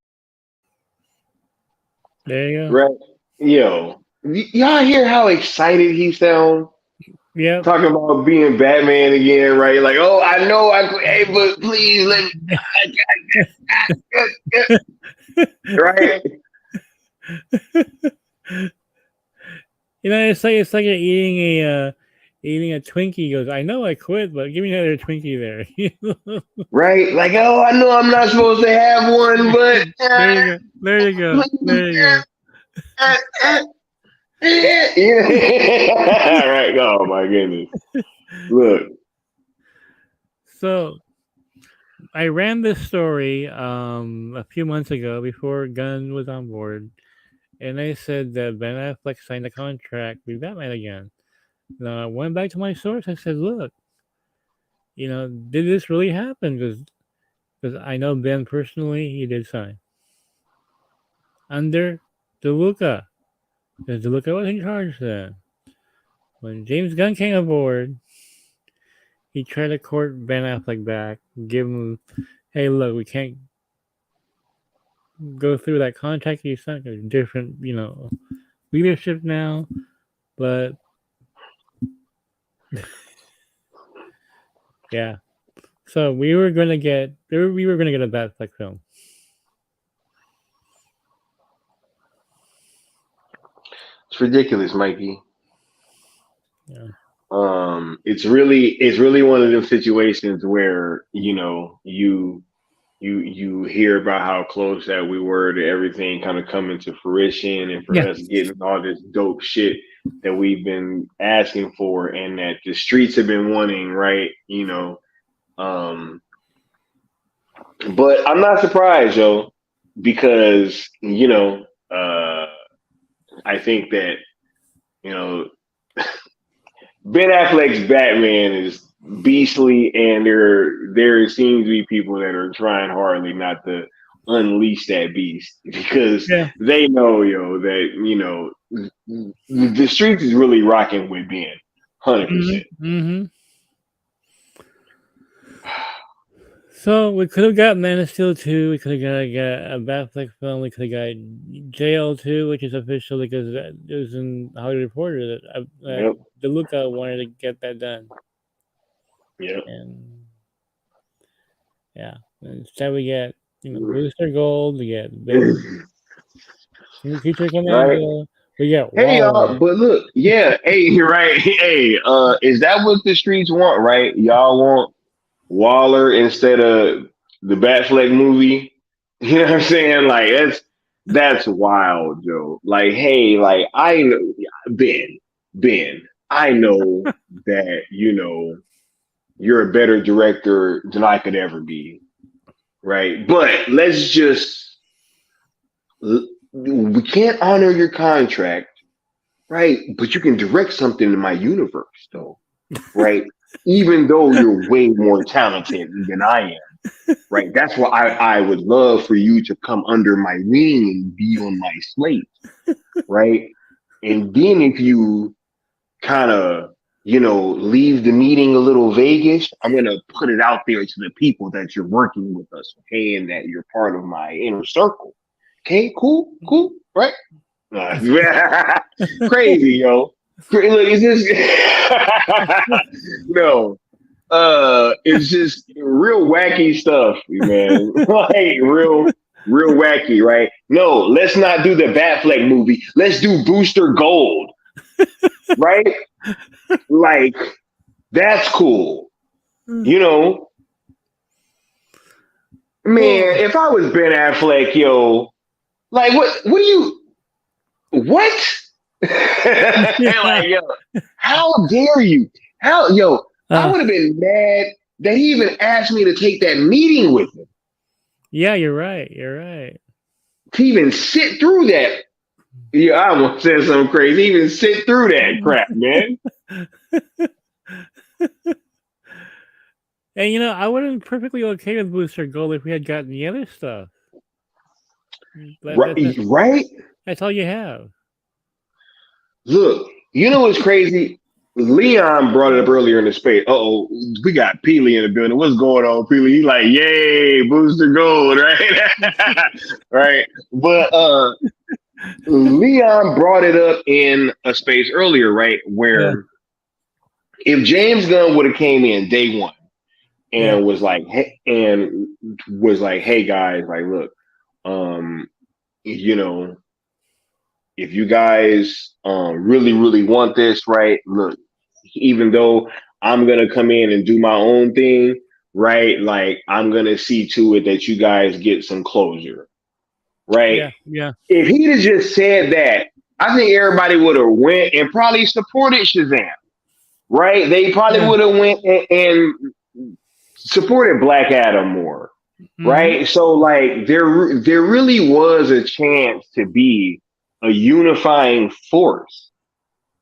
There you go. Right. Yo, y'all hear how excited he sounds? Yeah. Talking about being Batman again, right? Like, oh, I know hey, but please let me. Right? It's like you're eating a Twinkie. He goes, I know I quit, but give me another Twinkie there. Right? Like, oh, I know I'm not supposed to have one, but there you go. Yeah. Right. Oh my goodness. Look. So I ran this story a few months ago before Gunn was on board, and I said that Ben Affleck signed a contract with Batman again. Now I went back to my source. I said, look, did this really happen? Because I know Ben personally, he did sign under DeLuca. Because DeLuca was in charge then. When James Gunn came aboard, he tried to court Ben Affleck back, give him, hey, look, we can't go through that contract you signed. There's different, leadership now, but yeah. So we were gonna get a Batfleck film. It's ridiculous, Mikey. Yeah. It's really one of those situations where you hear about how close that we were to everything kind of coming to fruition, and for us getting all this dope shit that we've been asking for and that the streets have been wanting, right? But I'm not surprised, yo, because I think that Ben Affleck's Batman is beastly, and there seems to be people that are trying hardly not to unleash that beast because they know, that the streets is really rocking with Ben, 100%. Mm-hmm. So we could have got Man of Steel 2. We could have got a Batfleck film. We could have got JL2, which is official because it was in Hollywood Reporter that DeLuca wanted to get that done. Yeah. And instead we get Booster Gold. We get Future Commando. We get Hey Waller. y'all, but look, right. Hey, is that what the streets want? Right? Y'all want Waller instead of the Batfleck movie? You know what I'm saying? Like that's wild, Joe. Like, hey, like I know Ben, I know that you're a better director than I could ever be, right? But we can't honor your contract, right? But you can direct something in my universe, though, right? Even though you're way more talented than I am, right? That's why I would love for you to come under my wing and be on my slate, right? And then if you kind of, leave the meeting a little vaguish, I'm going to put it out there to the people that you're working with us, okay? And that you're part of my inner circle. Okay, cool, right? Crazy, yo. Look, it's just no. It's just real wacky stuff, man. Like real wacky, right? No, let's not do the Batfleck movie. Let's do Booster Gold, right? Like that's cool, you know. Man, if I was Ben Affleck, yo, like what do you? What? Like, yo, how dare you? I would have been mad that he even asked me to take that meeting with him. Yeah, you're right. You're right. To even sit through that. Yeah, I almost said something crazy. Even sit through that crap, man. And I would have been perfectly okay with Booster Gold if we had gotten the other stuff. Right? That's all you have. Look, you know what's crazy? Leon brought it up earlier in the space. We got Peely in the building. What's going on, Peely? He's like, yay, Booster Gold, right? Right. But Leon brought it up in a space earlier, right? Where if James Gunn would have came in day one and was like, hey guys, like, look, if you guys really, really want this, right? Look, even though I'm gonna come in and do my own thing, right? Like I'm gonna see to it that you guys get some closure, right? Yeah. If he'd have just said that, I think everybody would have went and probably supported Shazam, right? They probably would have went and supported Black Adam more, right? So like there really was a chance to be a unifying force,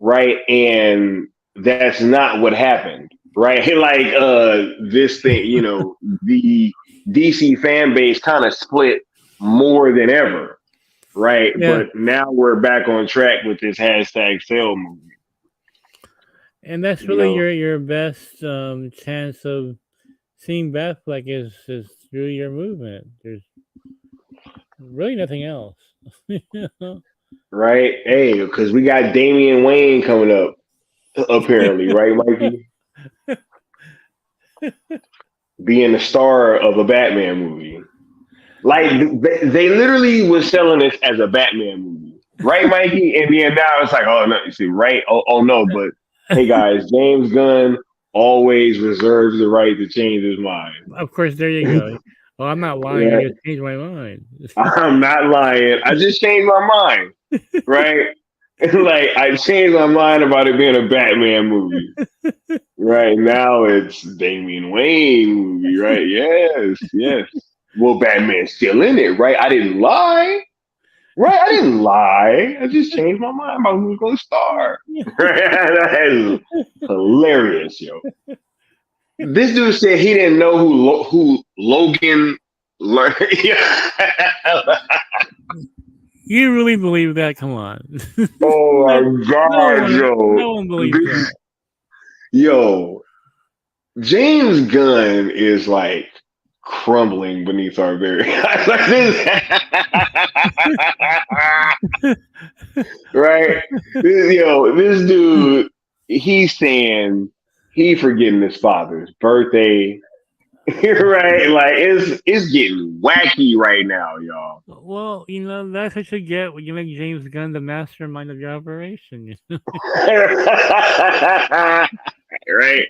right? And that's not what happened, right? Like this thing, the DC fan base kind of split more than ever, right? Yeah. But now we're back on track with this #sale movie. And that's really your best chance of seeing Batfleck is through your movement. There's really nothing else. Right? Hey, because we got Damian Wayne coming up, apparently, right, Mikey? Being the star of a Batman movie. Like, they literally was selling this as a Batman movie. Right, Mikey? And then now it's like, oh, no, you see, right? Oh no, but hey, guys, James Gunn always reserves the right to change his mind. Of course, there you go. Oh, I'm not lying. I just changed my mind. I'm not lying. I just changed my mind, right? Like, I changed my mind about it being a Batman movie. Right now, it's Damian Wayne movie, right? Yes. Well, Batman's still in it, right? I didn't lie. Right? I didn't lie. I just changed my mind about who's going to star. That is hilarious, yo. This dude said he didn't know who Logan learned. You really believe that? Come on. Oh my God, yo. No one believes that. Yo, James Gunn is like crumbling beneath our very eyes. Like this. Right? This dude, he's saying he forgetting his father's birthday. Right? Like it's getting wacky right now, y'all. Well, that's what you get when you make James Gunn the mastermind of your operation. Right?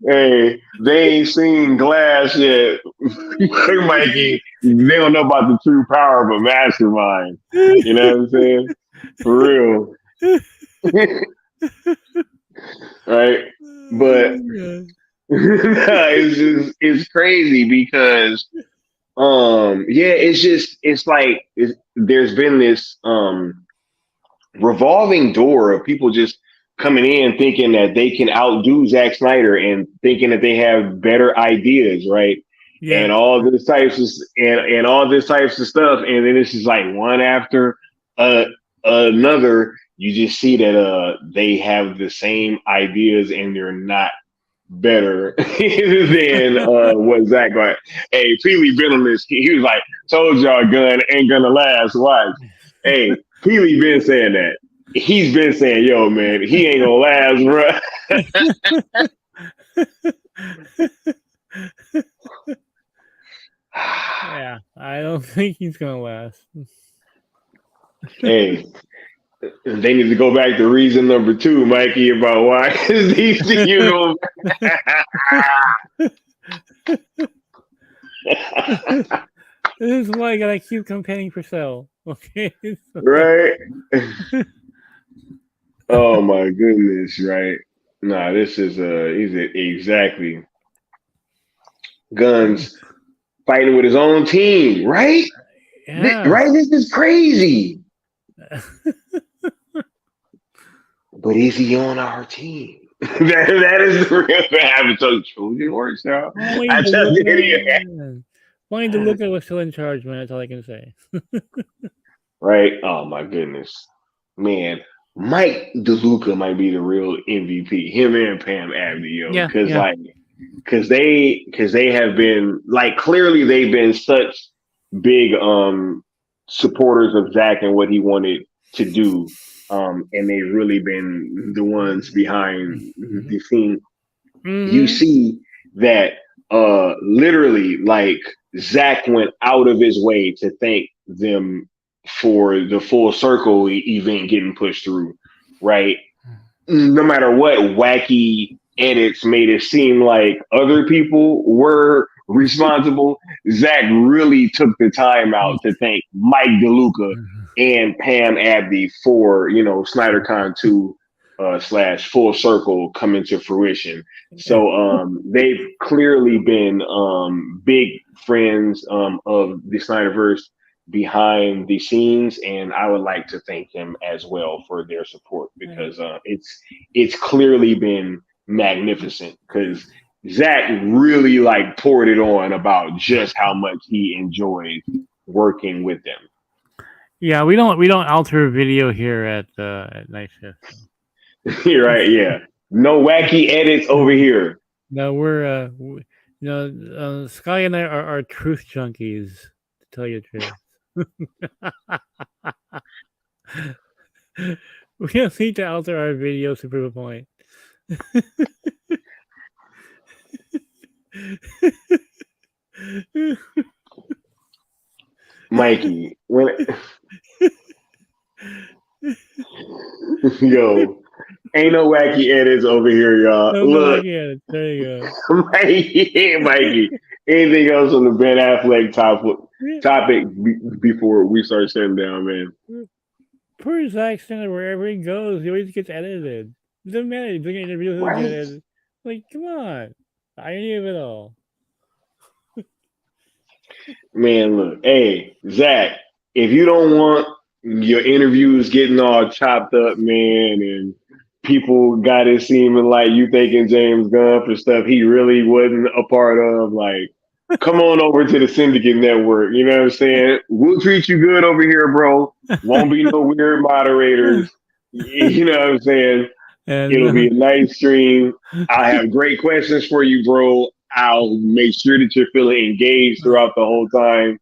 Hey, they ain't seen Glass yet. Mikey, they don't know about the true power of a mastermind. You know what I'm saying? For real. Right? But it's crazy because there's been this revolving door of people just coming in thinking that they can outdo Zack Snyder and thinking that they have better ideas, right? Yeah. And all this types of and all this types of stuff, and then it's just like one after another. You just see that they have the same ideas and they're not better than what Zach got. Hey, Peely been on this. He was like, "Told y'all, Gunn ain't gonna last." Watch. Hey, Keely been saying that. He's been saying, "Yo, man, he ain't gonna last, bro." Yeah, I don't think he's gonna last. Hey, they need to go back to reason number 2, Mikey, about why is DCU going. This is why I gotta keep campaigning for Cell. Okay. Right? Oh my goodness, right? Nah, this is exactly Guns fighting with his own team, right? Yeah. Right? This is crazy. But is he on our team? that is the real thing. So Trojan horse now. I tell you. Wanting to look at what's still in charge, man. That's all I can say. Right? Oh my goodness, man. Mike DeLuca might be the real MVP. Him and Pam Abdi, yo, because they have been like clearly they've been such big supporters of Zach and what he wanted to do, and they've really been the ones behind the scene. Mm-hmm. You see that literally like Zach went out of his way to thank them for the full circle event getting pushed through, right? No matter what wacky edits made it seem like other people were responsible, Zach really took the time out to thank Mike DeLuca and Pam Abdi for, SnyderCon 2 / Full Circle coming to fruition. So they've clearly been big friends of the Snyderverse behind the scenes, and I would like to thank them as well for their support because it's clearly been magnificent because Zach really like poured it on about just how much he enjoys working with them. Yeah, we don't alter video here at Night Shift. You're right, yeah. No wacky edits over here. No, we're Sky and I are truth junkies, to tell you the truth. We don't need to alter our videos to prove a point. Mikey, yo, ain't no wacky edits over here, y'all. No Look, wacky edits. There you go. Mikey. Anything else on the Ben Affleck topic before we start shutting down, man? Poor Zack Snyder, wherever he goes, he always gets edited. It doesn't matter. He's doing an interview, he'll get edited. Like, come on. The irony of it all. Man, look, hey, Zach, if you don't want your interviews getting all chopped up, man, and people got it seeming like you thanking James Gunn for stuff he really wasn't a part of, like, come on over to the Syndicate Network. You know what I'm saying? We'll treat you good over here, bro. Won't be no weird moderators. You know what I'm saying? And, it'll be a nice stream. I have great questions for you, bro. I'll make sure that you're feeling engaged throughout the whole time.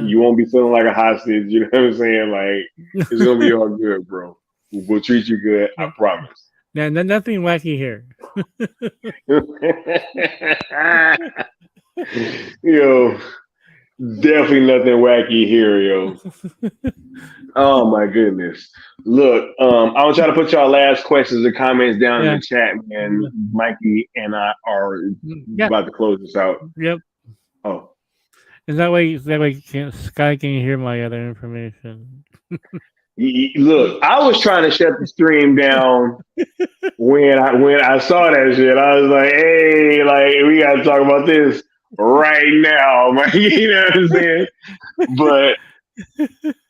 You won't be feeling like a hostage. You know what I'm saying? Like, it's going to be all good, bro. We'll treat you good. I promise. Nah, nothing wacky here. Yo, definitely nothing wacky here, yo. Oh my goodness. Look, I want y'all to put y'all last questions and comments down in the chat, man. Mikey and I are about to close this out. Yep. Oh. Is that way Sky can hear my other information? Look, I was trying to shut the stream down when I saw that shit. I was like, hey, like, we got to talk about this right now, man. You know what I'm saying? But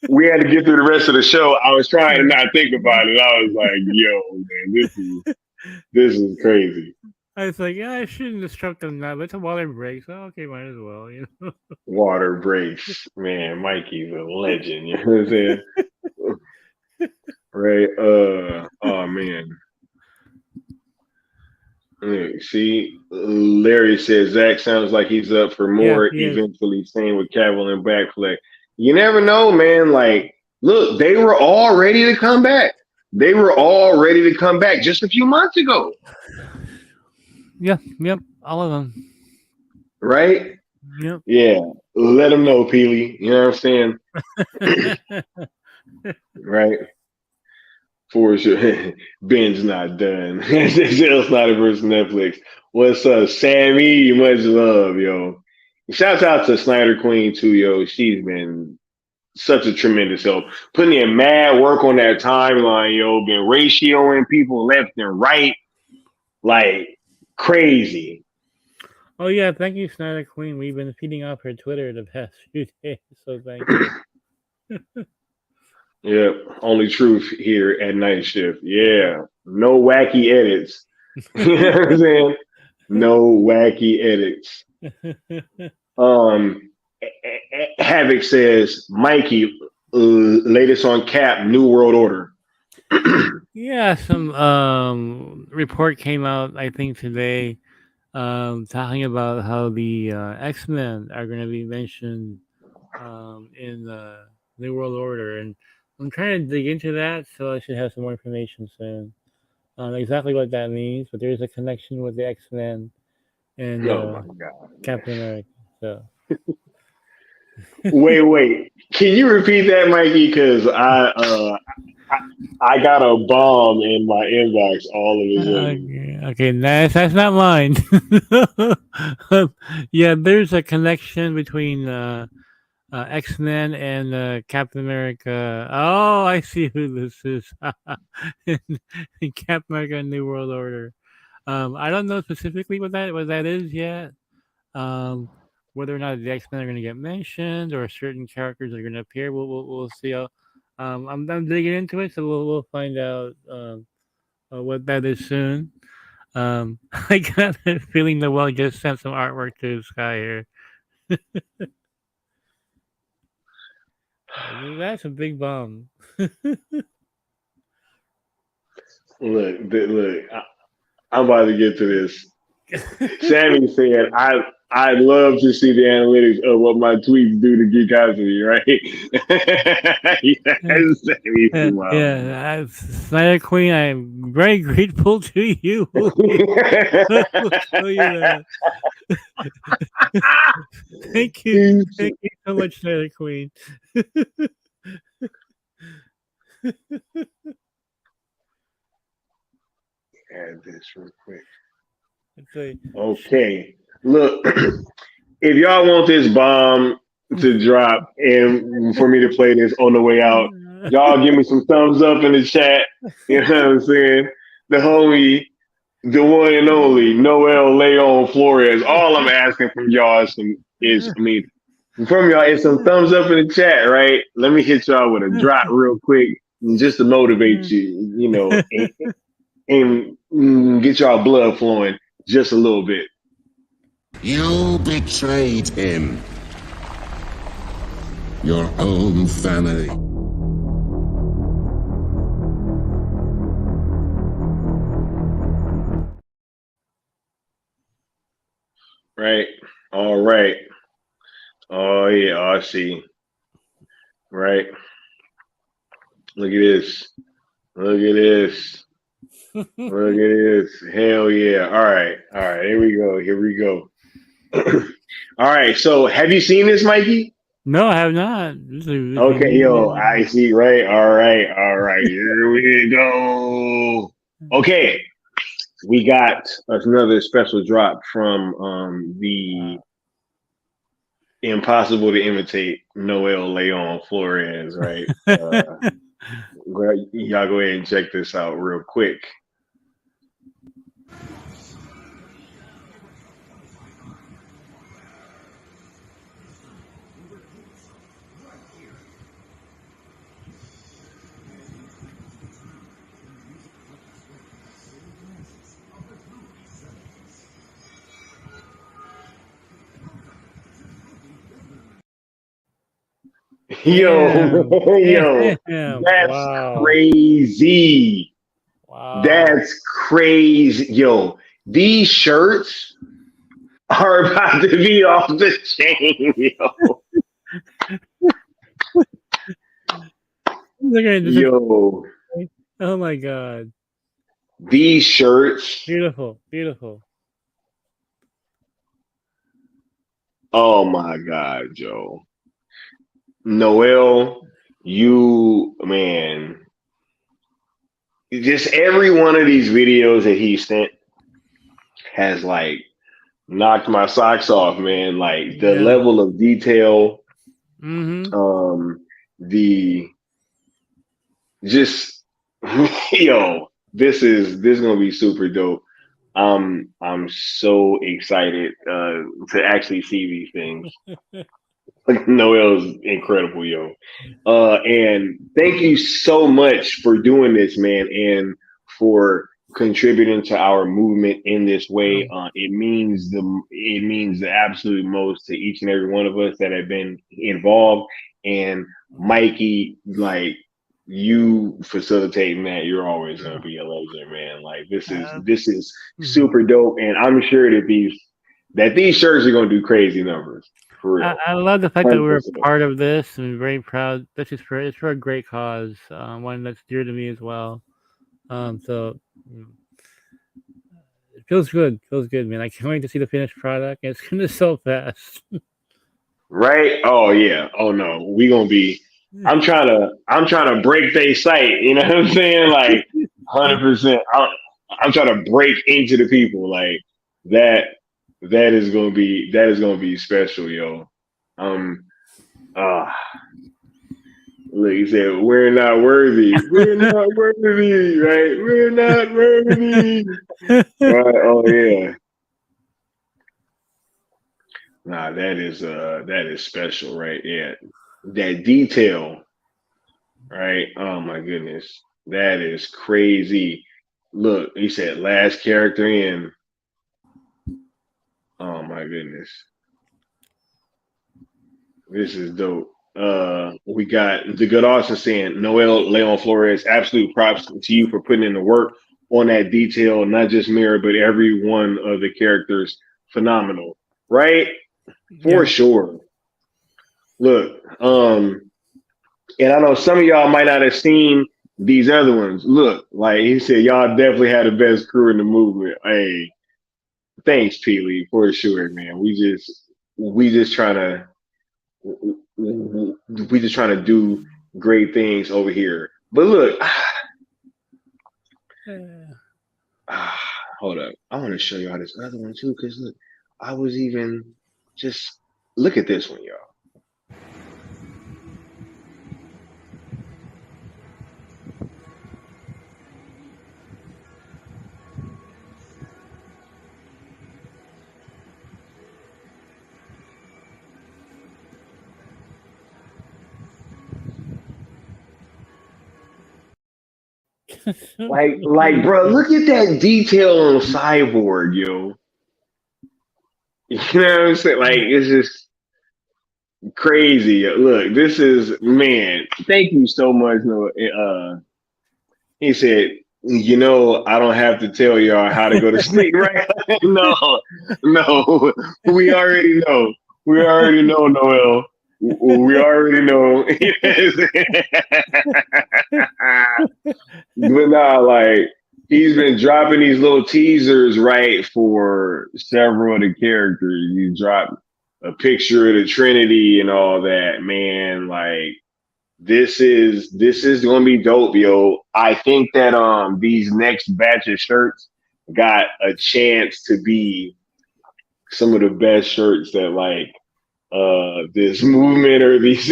we had to get through the rest of the show. I was trying to not think about it. I was like, yo, man, this is crazy. I was like, yeah, I shouldn't disrupt them now. Let the water break. So, okay, might as well, you know. Water breaks. Man, Mikey's a legend. You know what I'm saying? Right. Oh man. See, Larry says Zach sounds like he's up for more eventually. Same with Cavill and Affleck. You never know, man. Like, Look, they were all ready to come back. They were all ready to come back just a few months ago. Yep, all of them. Right? Yep. Yeah. Let them know, Peely. You know what I'm saying? Right? For sure. Ben's not done. It's not versus Netflix. What's up, Sammy? Much love, yo. Shouts out to Snyder Queen too, yo. She's been such a tremendous help. Putting in mad work on that timeline, yo. Been ratioing people left and right. Like crazy. Oh yeah, thank you, Snyder Queen. We've been feeding off her Twitter the past few days, so thank you. Yep, only truth here at Night Shift. Yeah, no wacky edits. You know what I'm saying? No wacky edits. Havoc says, Mikey, latest on Cap, New World Order. Yeah, some report came out, I think today, talking about how the X-Men are going to be mentioned in the New World Order, and I'm trying to dig into that, so I should have some more information soon on exactly what that means. But there's a connection with the X-Men and Oh my God. Captain America. So wait. Can you repeat that, Mikey? Because I got a bomb in my inbox all of a sudden. okay, that's not mine. Yeah, there's a connection between X-Men and Captain America. Oh, I see who this is. in Captain America and New World Order. I don't know specifically what that is yet. Whether or not the X-Men are going to get mentioned or certain characters are going to appear, we'll see. I'm digging into it, so we'll find out what that is soon. I got a feeling the well just sent some artwork to the sky here. That's a big bomb. Look, I'm about to get to this. Sammy said, I'd love to see the analytics of what my tweets do to geek out to me, right? Yeah, Snyder Queen, I'm very grateful to you. Thank you so much, Snyder Queen. Add this real quick. Okay. Look, if y'all want this bomb to drop and for me to play this on the way out, y'all give me some thumbs up in the chat. You know what I'm saying? The homie, the one and only Noel Leon Flores. All I'm asking from y'all is some thumbs up in the chat, right? Let me hit y'all with a drop real quick just to motivate you, you know, and get y'all blood flowing just a little bit. You betrayed him. Your own family. Right. All right. Oh yeah, I see. Right. Look at this. Look at this. Look at this. Hell yeah. All right. Here we go. All right. So have you seen this, Mikey? No, I have not. Okay, yo, I see. Right. All right. Here we go. Okay. We got another special drop from the impossible to imitate Noel Leon Flores, right? Y'all go ahead and check this out real quick. Yo, that's crazy. Wow. That's crazy. Yo, these shirts are about to be off the chain, yo. Yo, Oh my god. these shirts. Beautiful. Beautiful. Oh my God, Joe. Noel, you, man, just every one of these videos that he sent has like knocked my socks off, man. Like the level of detail, the just yo, this is gonna be super dope. I'm so excited to actually see these things. Noel's incredible, yo. And thank you so much for doing this, man, and for contributing to our movement in this way. It means the absolute most to each and every one of us that have been involved. And Mikey, like you facilitating that, you're always gonna be a legend, man. Like this is super dope, and I'm sure that these shirts are gonna do crazy numbers. For real. I love the fact that we're part of this, and very proud. It's for a great cause, one that's dear to me as well. So it feels good, man. I can't wait to see the finished product. It's gonna sell fast. Right? Oh yeah. Oh no. We gonna be. I'm trying to break their site. You know what I'm saying? Like 100%. I'm trying to break into the people like that. That is gonna be special, yo. Look, he said, "We're not worthy. We're not worthy, right? We're not worthy." Right? Oh yeah. Nah, that is special, right? Yeah, that detail, right? Oh my goodness, that is crazy. Look, he said last character in. Oh my goodness. This is dope. We got the good Austin saying, Noel Leon Flores, absolute props to you for putting in the work on that detail, not just Mirror, but every one of the characters. Phenomenal, right? For sure. Look, and I know some of y'all might not have seen these other ones. Look, like he said, y'all definitely had the best crew in the movement. Hey, thanks, Peely, for sure, man. We just trying to do great things over here. But look, hold up. I want to show y'all this other one too, because look, I was even just look at this one, y'all. like, bro, look at that detail on Cyborg, yo. You know what I'm saying? Like, it's just crazy. Look, this is, man, thank you so much. He said, I don't have to tell y'all how to go to sleep, right? No, we already know. We already know, Noel. We already know. But nah, like, he's been dropping these little teasers, right, for several of the characters. You drop a picture of the Trinity and all that, man. Like, this is gonna be dope, yo. I think that these next batch of shirts got a chance to be some of the best shirts that like this movement or this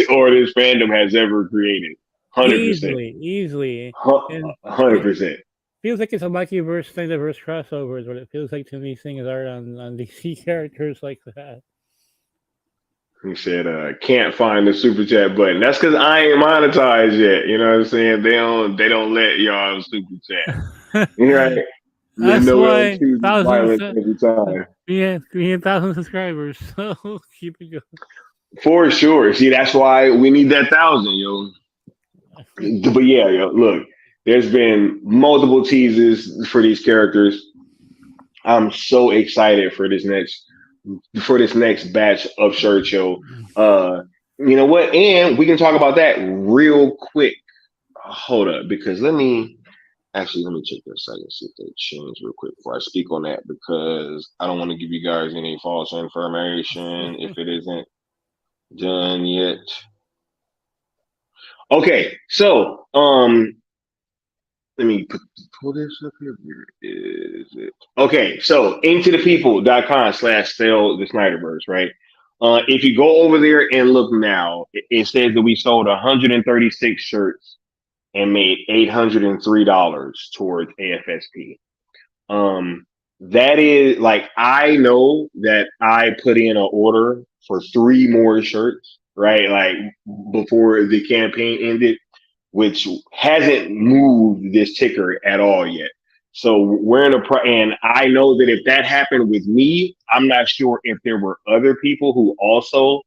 fandom has ever created. 100%. Easily. 100%. Feels like it's a Mikey verse thing, the verse crossover is what it feels like to me, seeing his art on DC characters like that. He said, can't find the super chat button. That's because I ain't monetized yet. You know what I'm saying? They don't let y'all super chat. Right? That's why thousands every time. Yeah, we have 1,000 subscribers, so keep it going. For sure. See, that's why we need that 1,000, yo. But yeah, yo, look, there's been multiple teases for these characters. I'm so excited for this next batch of shirts, yo. You know what? And we can talk about that real quick. hold up, because let me check this site and see if they changed real quick before I speak on that, because I don't want to give you guys any false information if it isn't done yet. Okay, so let me pull this up here. Where is it? Okay, so intothepeople.com/sell the Snyderverse, right? If you go over there and look now, it says that we sold 136 shirts and made $803 towards AFSP. That is like, I know that I put in an order for 3 more shirts, right? Like before the campaign ended, which hasn't moved this ticker at all yet. So we're in and I know that if that happened with me, I'm not sure if there were other people who also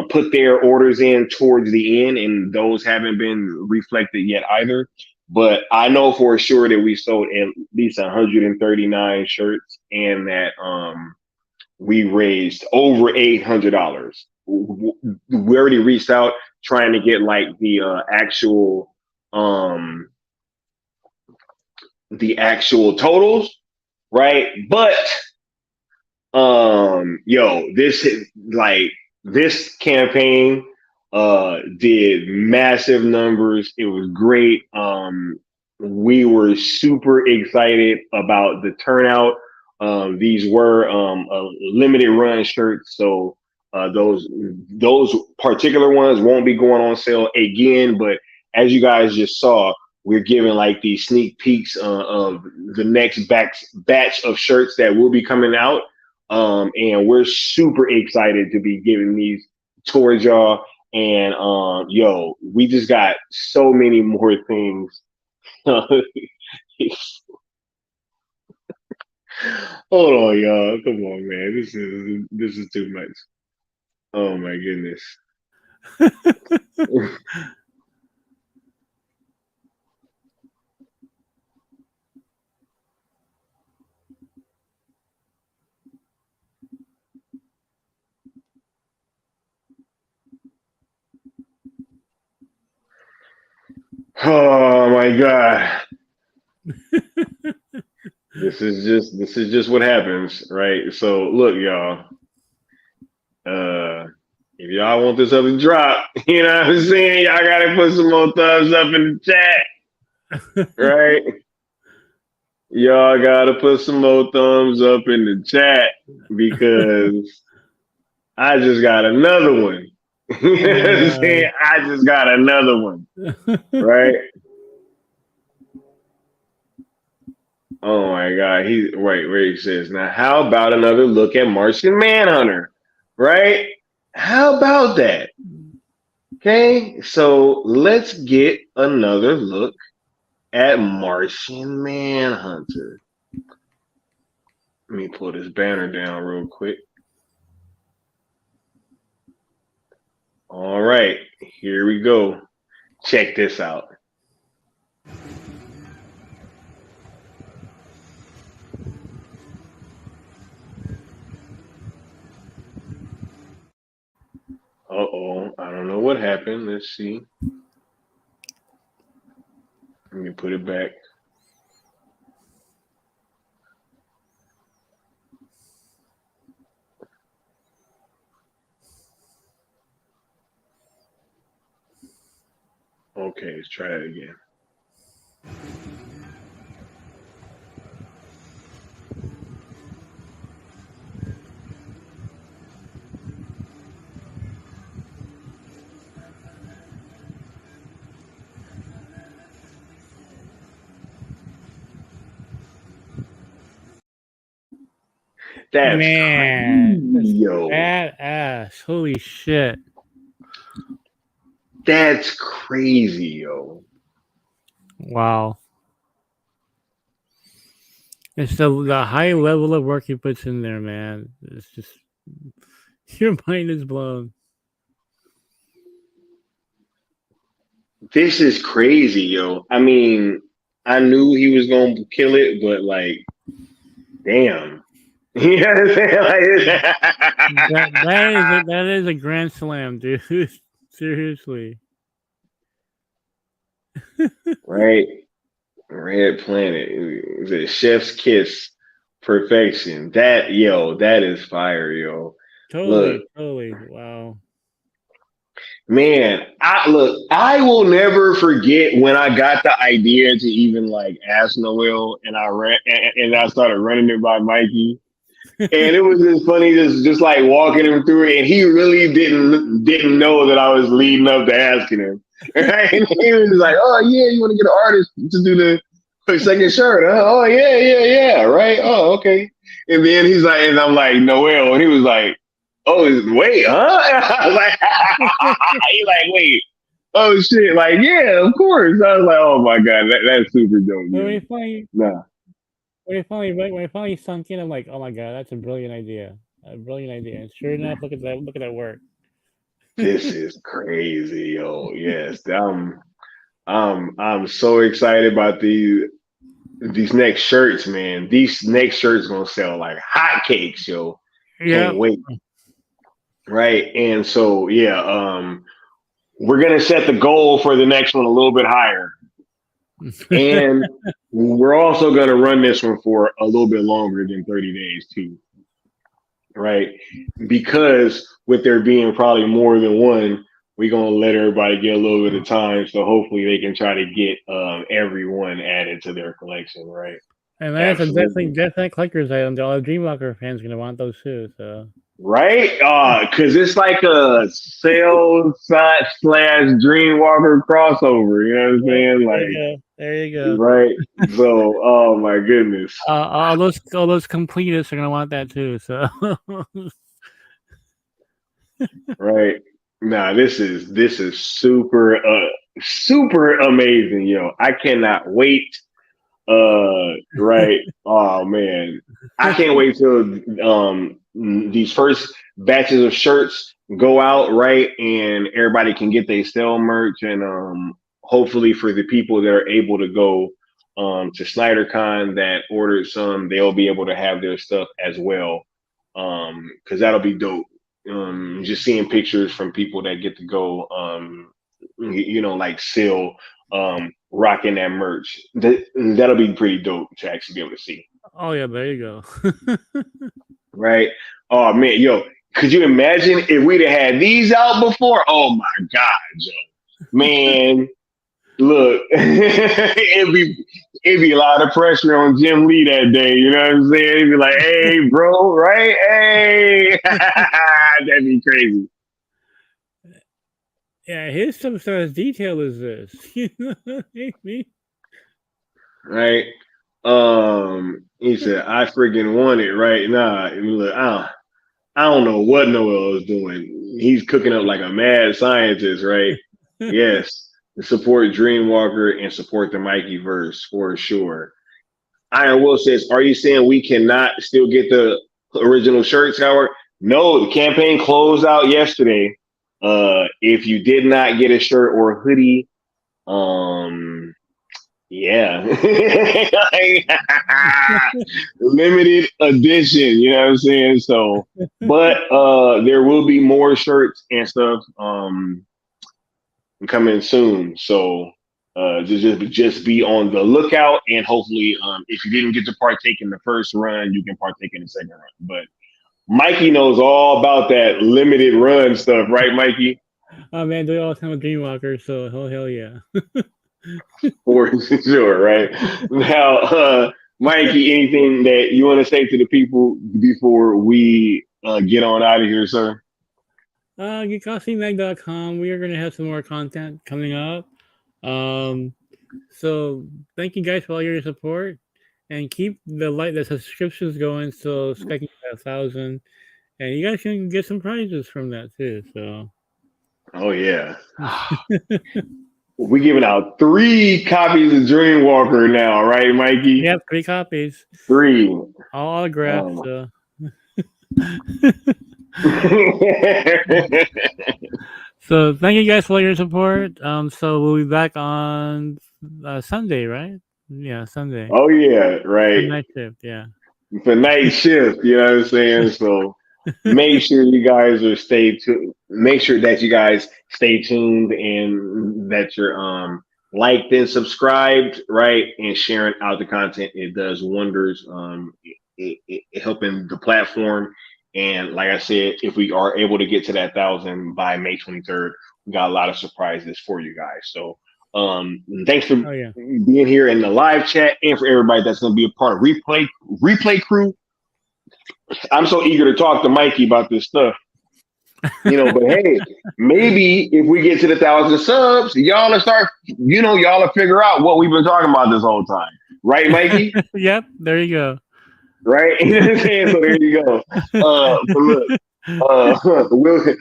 put their orders in towards the end, and those haven't been reflected yet either. But I know for sure that we sold at least 139 shirts, and that we raised over $800. We already reached out trying to get like the actual totals, right? But this campaign did massive numbers. It was great. We were super excited about the turnout. These were limited run shirts, so those particular ones won't be going on sale again. But as you guys just saw, we're giving like these sneak peeks of the next batch of shirts that will be coming out. And we're super excited to be giving these towards y'all. And we just got so many more things. Hold on, y'all. Come on, man. This is too much. Oh my goodness. Oh my God. This is just what happens, right? So look, y'all. If y'all want this other drop, you know what I'm saying? Y'all gotta put some more thumbs up in the chat. Right? Y'all gotta put some more thumbs up in the chat, because I just got another one. You know what I'm saying? I just got another one. Right? Oh my God. Where he says, now how about another look at Martian Manhunter? Right? How about that? Okay, so let's get another look at Martian Manhunter. Let me pull this banner down real quick. All right, here we go. Check this out. Uh-oh, I don't know what happened. Let's see. Let me put it back. Okay, let's try it again. That's man, crazy, yo. badass. Holy shit. That's crazy, yo. Wow. It's the high level of work he puts in there, man. It's just, your mind is blown. This is crazy, yo. I mean, I knew he was going to kill it, but like, damn. You know what I'm saying? That is a grand slam, dude. Seriously. Right? Red Planet. Is it Chef's Kiss Perfection? That is fire, yo. Look, Totally. Wow. man, I will never forget when I got the idea to even like ask Noel, and I started running it by Mikey. And it was just funny, just like walking him through it, and he really didn't know that I was leading up to asking him. Right? And he was like, "Oh yeah, you want to get an artist to do the second shirt? Huh? Oh yeah, right? Oh okay." And then he's like, and I'm like, Noel, and he was like, "Oh wait, huh?" And I was like, he like, "Wait, oh shit, like yeah, of course." I was like, "Oh my god, that's super dope." Nah. When it finally sunk in, I'm like, oh my god, that's a brilliant idea. And sure enough, look at that work. This is crazy, yo. Yes, I'm so excited about these next shirts, man. These next shirts gonna sell like hotcakes, yo. Yeah. Can't wait. Right, and so we're gonna set the goal for the next one a little bit higher, and we're also gonna run this one for a little bit longer than 30 days too. Right, because with there being probably more than one, we're gonna let everybody get a little bit of time, so hopefully they can try to get everyone added to their collection, right? And that's a definitely collector's item. All the Dreamwalker fans are gonna want those too. So right, because it's like a sales / Dreamwalker crossover. You know what I'm saying? Like, there you go. Right. So, oh my goodness. All those completists are gonna want that too. So. Right. Nah, this is super amazing, yo. I cannot wait. Right. Oh man. I can't wait till these first batches of shirts go out, right? And everybody can get their sale merch, and hopefully for the people that are able to go to SnyderCon that ordered some, they'll be able to have their stuff as well. Because that'll be dope. Just seeing pictures from people that get to go, like Sil, rocking that merch. That'll be pretty dope to actually be able to see. Oh yeah, there you go. Right. Oh man, yo, could you imagine if we'd have had these out before? Oh my God, Joe. Man, look, it'd be a lot of pressure on Jim Lee that day. You know what I'm saying? He'd be like, "Hey, bro, right? Hey," that'd be crazy. Yeah, his stuff as detailed as this. Right. He said, "I freaking want it right now." Look, I don't know what Noel is doing. He's cooking up like a mad scientist, right? Yes. Support Dreamwalker and support the Mikey verse for sure. Iron Will says, "Are you saying we cannot still get the original shirts, Howard?" No, the campaign closed out yesterday. If you did not get a shirt or a hoodie, yeah, limited edition. You know what I'm saying? So, but there will be more shirts and stuff coming soon. So just be on the lookout, and hopefully, if you didn't get to partake in the first run, you can partake in the second run. But Mikey knows all about that limited run stuff, right, Mikey? Oh man, do it all the time with Dreamwalker, so hell yeah. For sure, right? Now, Mikey, anything that you want to say to the people before we get on out of here, sir? GeekCostumeMag.com. We are going to have some more content coming up. So thank you guys for all your support, and keep the subscriptions going. So expecting 1,000, and you guys can get some prizes from that too. So. Oh yeah. We're giving out 3 copies of Dreamwalker now, right, Mikey? Yep, 3 copies. 3. All autographed. So thank you guys for all your support. So we'll be back on Sunday, right? Yeah, Sunday. Oh yeah, right. For night shift, yeah. For night shift, you know what I'm saying? So make sure you guys stay tuned. Make sure that you guys stay tuned and that you're liked and subscribed, right, and sharing out the content. It does wonders. It helping the platform. And like I said, if we are able to get to that 1,000 by May 23rd, we got a lot of surprises for you guys. So thanks for being here in the live chat, and for everybody that's going to be a part of replay crew. I'm so eager to talk to Mikey about this stuff. But hey, maybe if we get to the 1,000 subs, y'all will figure out what we've been talking about this whole time. Right, Mikey? Yep, there you go. Right? You know what I'm saying? So there you go. But look,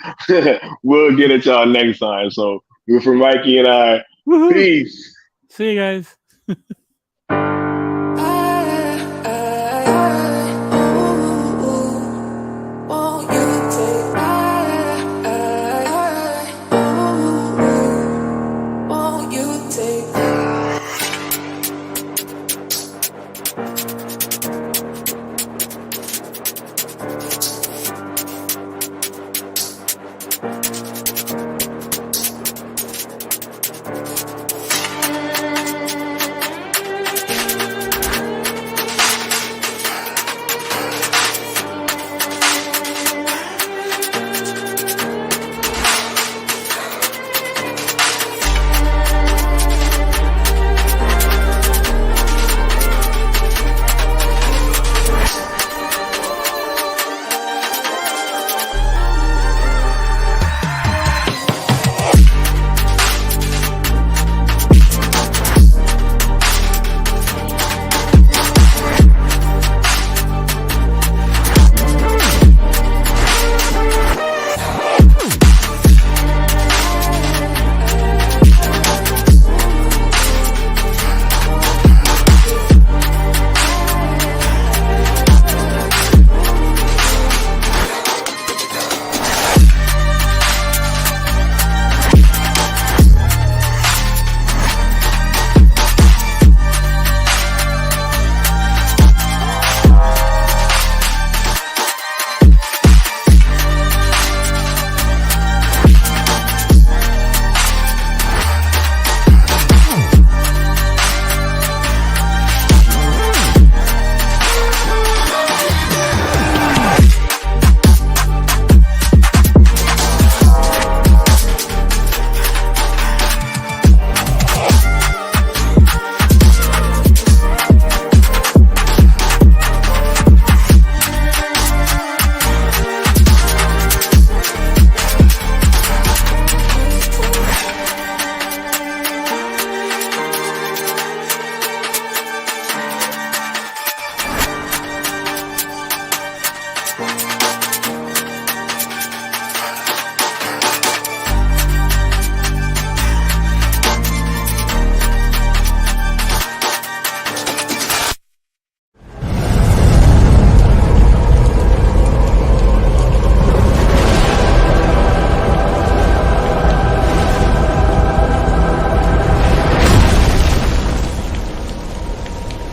we'll get it y'all next time. So for Mikey and I, Woo-hoo. peace. See you guys.